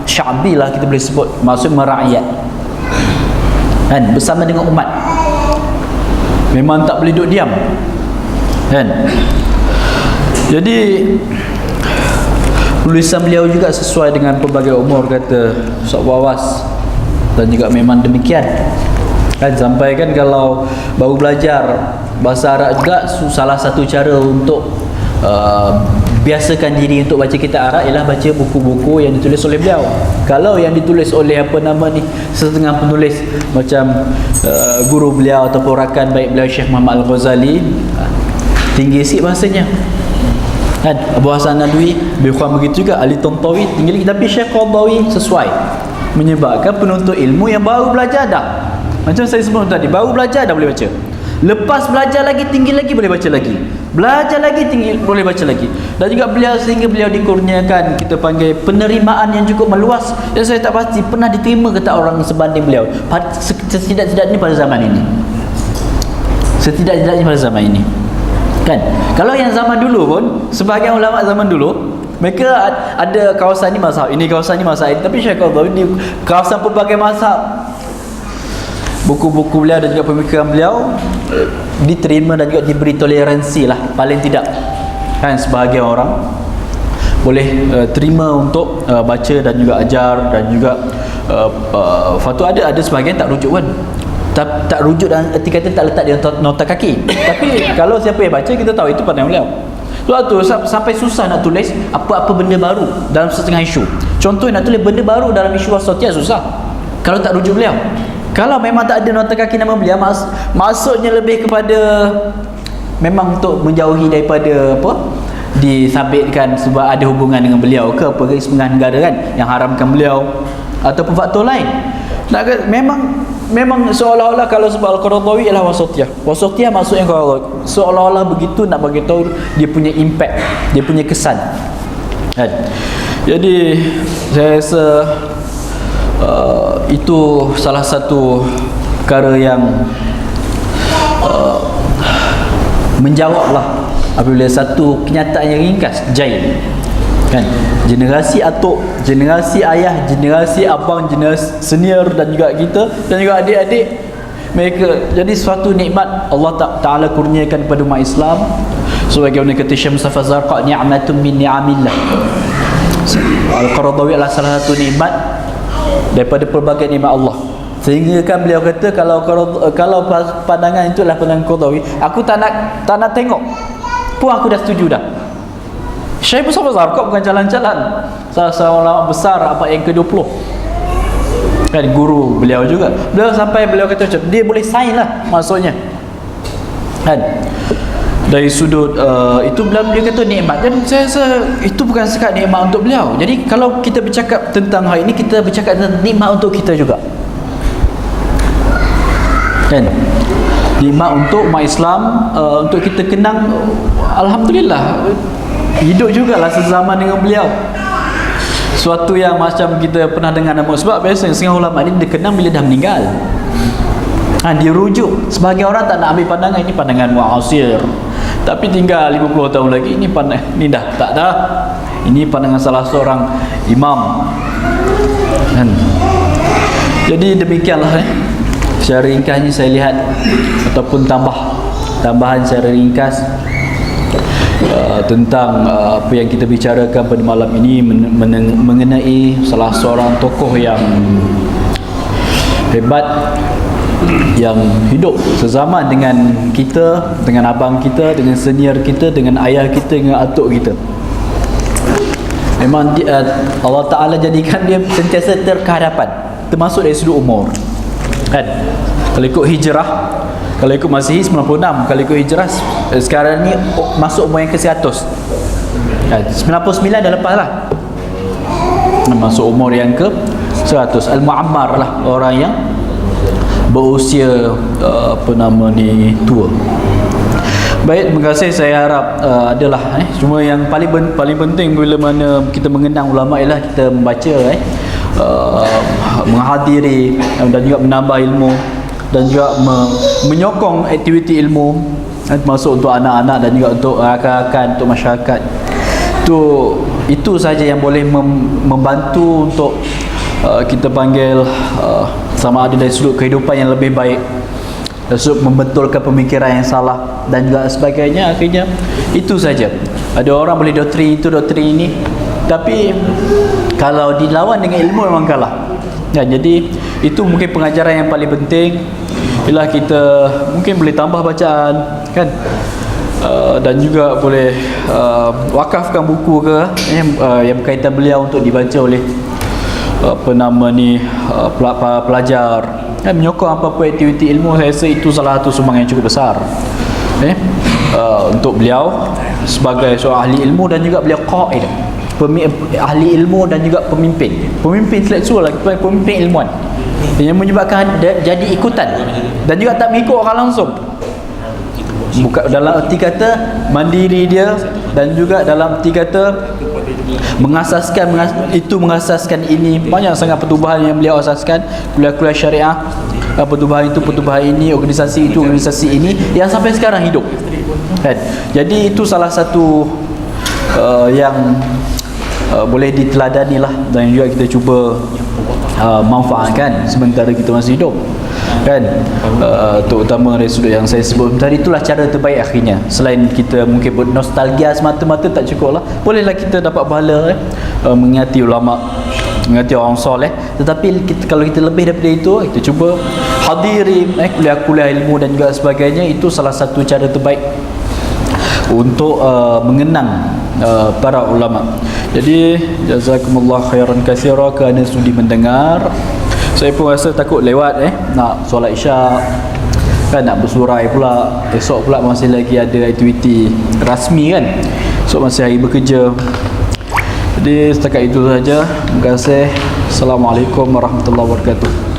sya'bi lah, kita boleh sebut, maksud merakyat kan, bersama dengan umat. Memang tak boleh duduk diam kan. Jadi tulisan beliau juga sesuai dengan pelbagai umur, kata Ustaz Wawas, dan juga memang demikian kan. Sampai kan kalau baru belajar bahasa Arab juga, salah satu cara untuk biasakan diri untuk baca kitab Arab ialah baca buku-buku yang ditulis oleh beliau. Kalau yang ditulis oleh setengah penulis macam guru beliau ataupun rakan baik beliau Syekh Muhammad Al-Ghazali, tinggi sikit bahasanya kan. Abu Hasan Nadwi lebih kurang begitu juga. Ali Tantawi tinggi lagi, tapi Syekh Qaradawi sesuai, menyebabkan penuntut ilmu yang baru belajar dah, macam saya sebut tadi, baru belajar dah boleh baca, lepas belajar lagi tinggi lagi boleh baca lagi, belajar lagi tinggi boleh baca lagi. Dan juga beliau, sehingga beliau dikurniakan kita panggil penerimaan yang cukup meluas, yang saya tak pasti pernah diterima ke tak orang sebanding beliau setidak-tidaknya pada zaman ini, setidak-tidaknya pada zaman ini kan. Kalau yang zaman dulu pun, sebahagian ulama zaman dulu mereka ada kawasan ni mazhab ini, kawasan ni mazhab ini, tapi Syekh Qaradawi di kawasan pelbagai mazhab. Buku-buku beliau dan juga pemikiran beliau diterima dan juga diberi toleransi lah, paling tidak kan. Sebahagian orang boleh terima untuk baca dan juga ajar, dan juga fatwa. Ada sebahagian tak rujuk kan, tak rujuk dan erti kata tak letak di nota kaki, tapi kalau siapa yang baca kita tahu itu pandang beliau. Sebab tu sampai susah nak tulis apa-apa benda baru dalam setengah isu. Contohnya nak tulis benda baru dalam isu wasatiyah susah kalau tak rujuk beliau. Kalau memang tak ada nota kaki nama beliau, maksudnya lebih kepada memang untuk menjauhi daripada disabitkan sebab ada hubungan dengan beliau ke apa, keistimewaan negara kan yang haramkan beliau, ataupun faktor lain. Memang seolah-olah kalau sebab Al-Qaradawi ialah wasatiyah. Wasatiyah maksudnya Qaradawi seolah-olah begitu, nak bagi tahu dia punya impact, dia punya kesan kan. Jadi saya rasa itu salah satu perkara yang menjawablah apabila satu kenyataan yang ringkas, Jail kan, generasi atuk, generasi ayah, generasi abang, generasi senior, dan juga kita dan juga adik-adik mereka. Jadi suatu nikmat Allah Ta'ala kurniakan kepada umat Islam, sebagaimana kata Syekh Mustafa Zarqa, ni'matun min ni'amillah. Al-Qaradawi adalah salah satu nikmat daripada pelbagai nikmat Allah, sehingga kan beliau kata kalau pandangan itu adalah pandangan Qaradawi, aku tak nak tengok pun aku dah setuju dah. Syekh Mustafa Zarqa bukan jalan-jalan, salah seorang ulama besar abad yang ke-20 kan, guru beliau juga. Beliau kata macam dia boleh sign lah maksudnya kan. Dari sudut itu dia kata nikmat, dan saya rasa itu bukan sekat nikmat untuk beliau. Jadi kalau kita bercakap tentang hal ini, kita bercakap tentang nikmat untuk kita juga kan, nikmat untuk umat Islam, untuk kita kenang. Alhamdulillah hidup jugalah sezaman dengan beliau, suatu yang macam kita pernah dengar nama. Sebab biasanya setengah ulama ni dia kenang bila dah meninggal Dia rujuk. Sebahagian orang tak nak ambil pandangan ini pandangan muasir. Tapi tinggal 50 tahun lagi ini dah tak dah. Ini pandangan salah seorang imam. Kan? Jadi demikianlah secara ringkasnya saya lihat ataupun tambahan secara ringkas tentang apa yang kita bicarakan pada malam ini mengenai salah seorang tokoh yang hebat yang hidup sezaman dengan kita, dengan abang kita, dengan senior kita, dengan ayah kita, dengan atuk kita. Memang Allah Ta'ala jadikan dia sentiasa terkehadapan, termasuk dari sudut umur, kan? Kalau ikut hijrah, kalau ikut Masihi 96, kalau ikut hijrah sekarang ni masuk umur yang ke-100, kan? 99 dah lepas lah, masuk umur yang ke-100. Al-Mu'ammar lah, orang yang berusia tua. Baik, terima kasih. Saya harap adalah cuma yang paling penting bila mana kita mengenang ulama ialah kita membaca, menghadiri dan juga menambah ilmu dan juga menyokong aktiviti ilmu, termasuk untuk anak-anak dan juga untuk rakan-rakan, untuk masyarakat. Itu saja yang boleh membantu untuk kita panggil sama ada dari sudut kehidupan yang lebih baik, dari sudut membetulkan pemikiran yang salah dan juga sebagainya. Akhirnya itu saja. Ada orang boleh doktrin itu, doktrin ini, tapi kalau dilawan dengan ilmu memang kalah. Jadi itu mungkin pengajaran yang paling penting. Bila kita mungkin boleh tambah bacaan, kan, dan juga boleh wakafkan buku ke yang berkaitan beliau untuk dibaca oleh pelajar, menyokong apa-apa aktiviti ilmu. Saya rasa itu salah satu sumbang yang cukup besar untuk beliau sebagai seorang ahli ilmu dan juga beliau qaid, ahli ilmu dan juga pemimpin intelektual lagi, pemimpin ilmuwan, yang menyebabkan jadi ikutan dan juga tak mengikut orang langsung. Bukan dalam arti kata mandiri dia, dan juga dalam arti kata mengasaskan ini. Banyak sangat pertubuhan yang beliau asaskan, kuliah-kuliah syariah, pertubuhan itu, pertubuhan ini, organisasi itu, organisasi ini, yang sampai sekarang hidup, kan? Jadi itu salah satu yang boleh diteladani lah, dan juga kita cuba manfaatkan sementara kita masih hidup, kan? Terutama dari sudut yang saya sebut tadi, itulah cara terbaik akhirnya. Selain kita mungkin bernostalgia semata-mata tak cukup lah, bolehlah kita dapat pahala mengingati ulama, mengingati orang soleh. Tetapi kalau kita lebih daripada itu, kita cuba hadiri kuliah-kuliah ilmu dan juga sebagainya. Itu salah satu cara terbaik untuk mengenang para ulama. Jadi jazakumullah khairan katsira kerana sudi mendengar. Saya pun rasa takut lewat nak solat Isyak, kan, nak bersurai pula. Esok pula masih lagi ada aktiviti rasmi, kan. Esok masih hari bekerja. Jadi setakat itu saja. Terima kasih. Assalamualaikum warahmatullahi wabarakatuh.